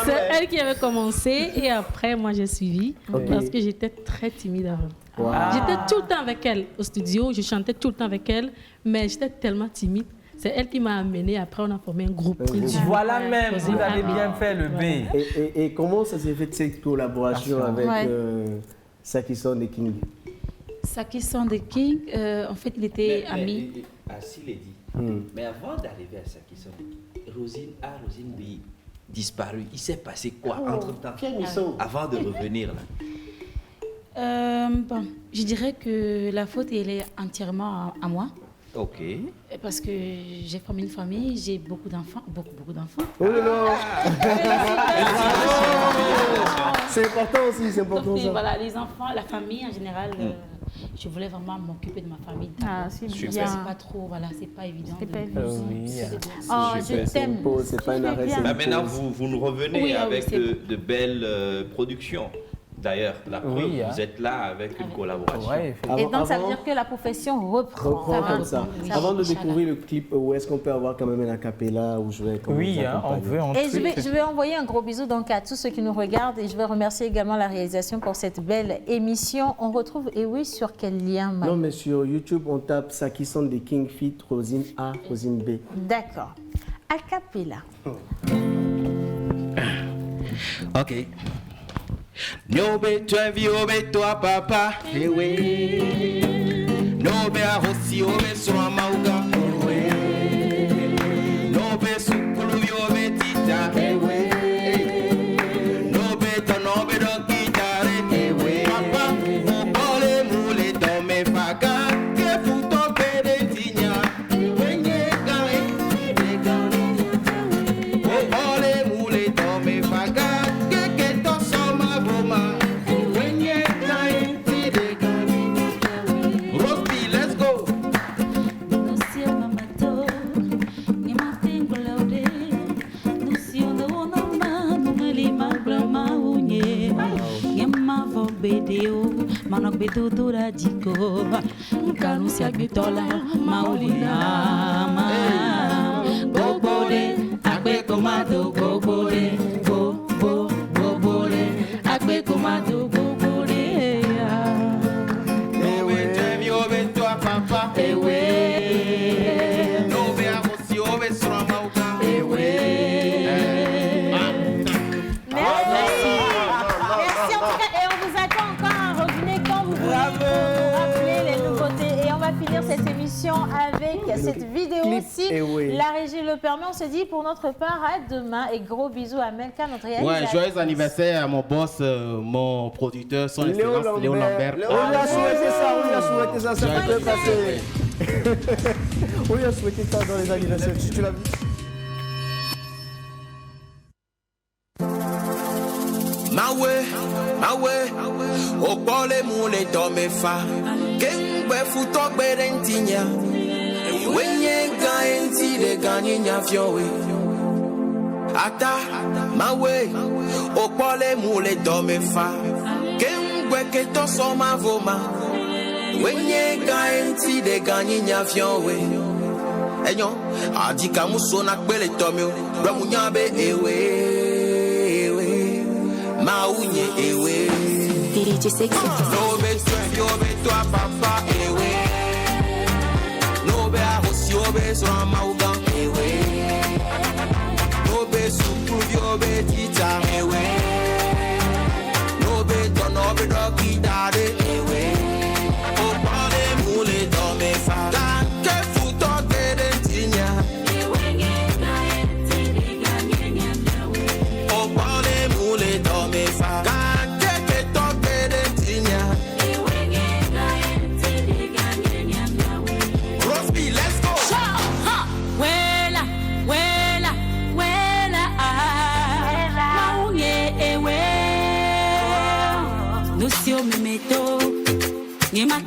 C'est elle qui avait commencé et après, moi, j'ai suivi parce que j'étais très timide avant. Wow. J'étais tout le temps avec elle au studio, je chantais tout le temps avec elle, mais j'étais tellement timide. C'est elle qui m'a amenée. Après, on a formé un groupe. Voilà même, vous avez bien fait le B. Et comment ça s'est fait cette collaboration avec Sakisson de King? Sakisson de King, en fait, il était ami. Ainsi l'est dit. Mais avant d'arriver à Sakisson de King, Rosine A, Rosine B disparu. Il s'est passé quoi entre-temps avant de revenir là? Bon, je dirais que la faute, elle est entièrement à moi. Ok. Parce que j'ai formé une famille, j'ai beaucoup d'enfants, beaucoup d'enfants. Oh là là. C'est important aussi, c'est important. Donc, voilà, les enfants, la famille en général, je voulais vraiment m'occuper de ma famille. C'est pas trop, voilà, c'est pas évident. C'est pas évident. Oh, je t'aime. C'est pas un arrêt. Maintenant, vous nous revenez avec de belles productions. D'ailleurs, la preuve, vous êtes là avec une collaboration. Et donc, ça veut dire que la profession reprend. Comme ça. Avant de découvrir le clip, où est-ce qu'on peut avoir quand même un acapella ou jouer comme on veut. Et je vais envoyer un gros bisou donc à tous ceux qui nous regardent et je vais remercier également la réalisation pour cette belle émission. On retrouve Ewe sur quel lien, Mike? Non, mais sur YouTube, on tape Sakisson de King Fit, Rosine A, Rosine B. D'accord. Acapella. Ok. Nobe tu obe toi papa ewe Nobe ahosi obe swa mauga ewe Nobe sukulu obe tita ewe Nobe to nobe do gitare ewe Papa mole mule tome faga ke futo pede tinya ewe nyeka video, manok betutu da diko. Nkanu siak bitola, maulina ma. Gobode, akwe komado, gobode, gobode, akwe komado, gobode. Ewe, jemi obe toi papa. Ewe, nobe amosi obe sura mauka. Merci en tout cas et on vous attend encore à revenir quand vous voulez pour nous rappeler les nouveautés et on va finir cette émission avec cette vidéo aussi. La régie le permet, on se dit pour notre part à demain et gros bisous à Melka, notre réalisateur. Ouais, joyeux anniversaire à mon boss, mon producteur, son excellence Léo Lambert. On lui a souhaité ça, ça peut être passé. On lui a souhaité ça dans les anniversaires, tu l'as vu? Mawe, okpole mule domefa, kengbe futo berentinya, wenye gaenti de ganinya fiowe. Ata, mawe, okpole mule domefa, kengbe keto soma voma, wenye gaenti de ganinya fiowe. Enyo, adika musona kwele tomio, ramunyabe ewe. Maunye ewe DJ Sexy Nobe swen yobe toi papa ewe Nobe ahosi yobe swa maugan ewe Nobe sukru yobe tita ewe Nobe tonobe doki dade ewe Opale mule dome fa Kanke futo gede tinya Opale mule dome fa Kanke toke de tinya Rosby, let's go! Wela, wela, wela, maunye ewe. Nusio memeto, ngema.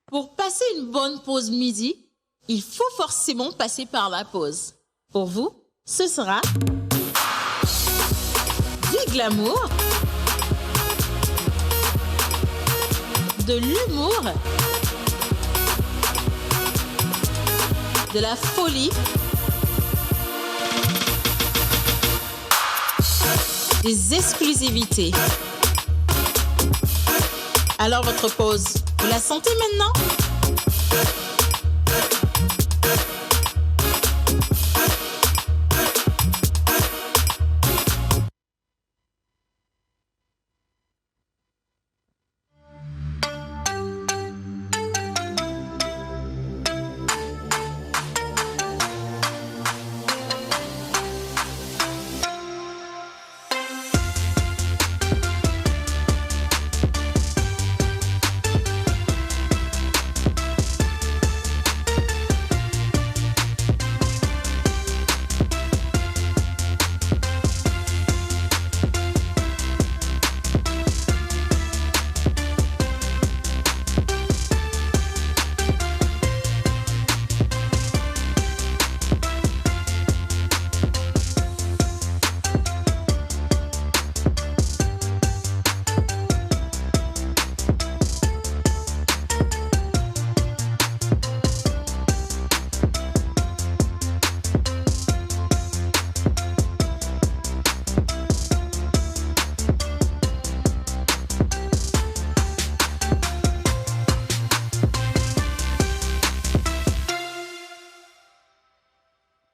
Pour passer une bonne pause midi, il faut forcément passer par la pause. Pour vous, ce sera du glamour, de l'humour, de la folie, des exclusivités. Alors votre pause, vous la sentez maintenant ?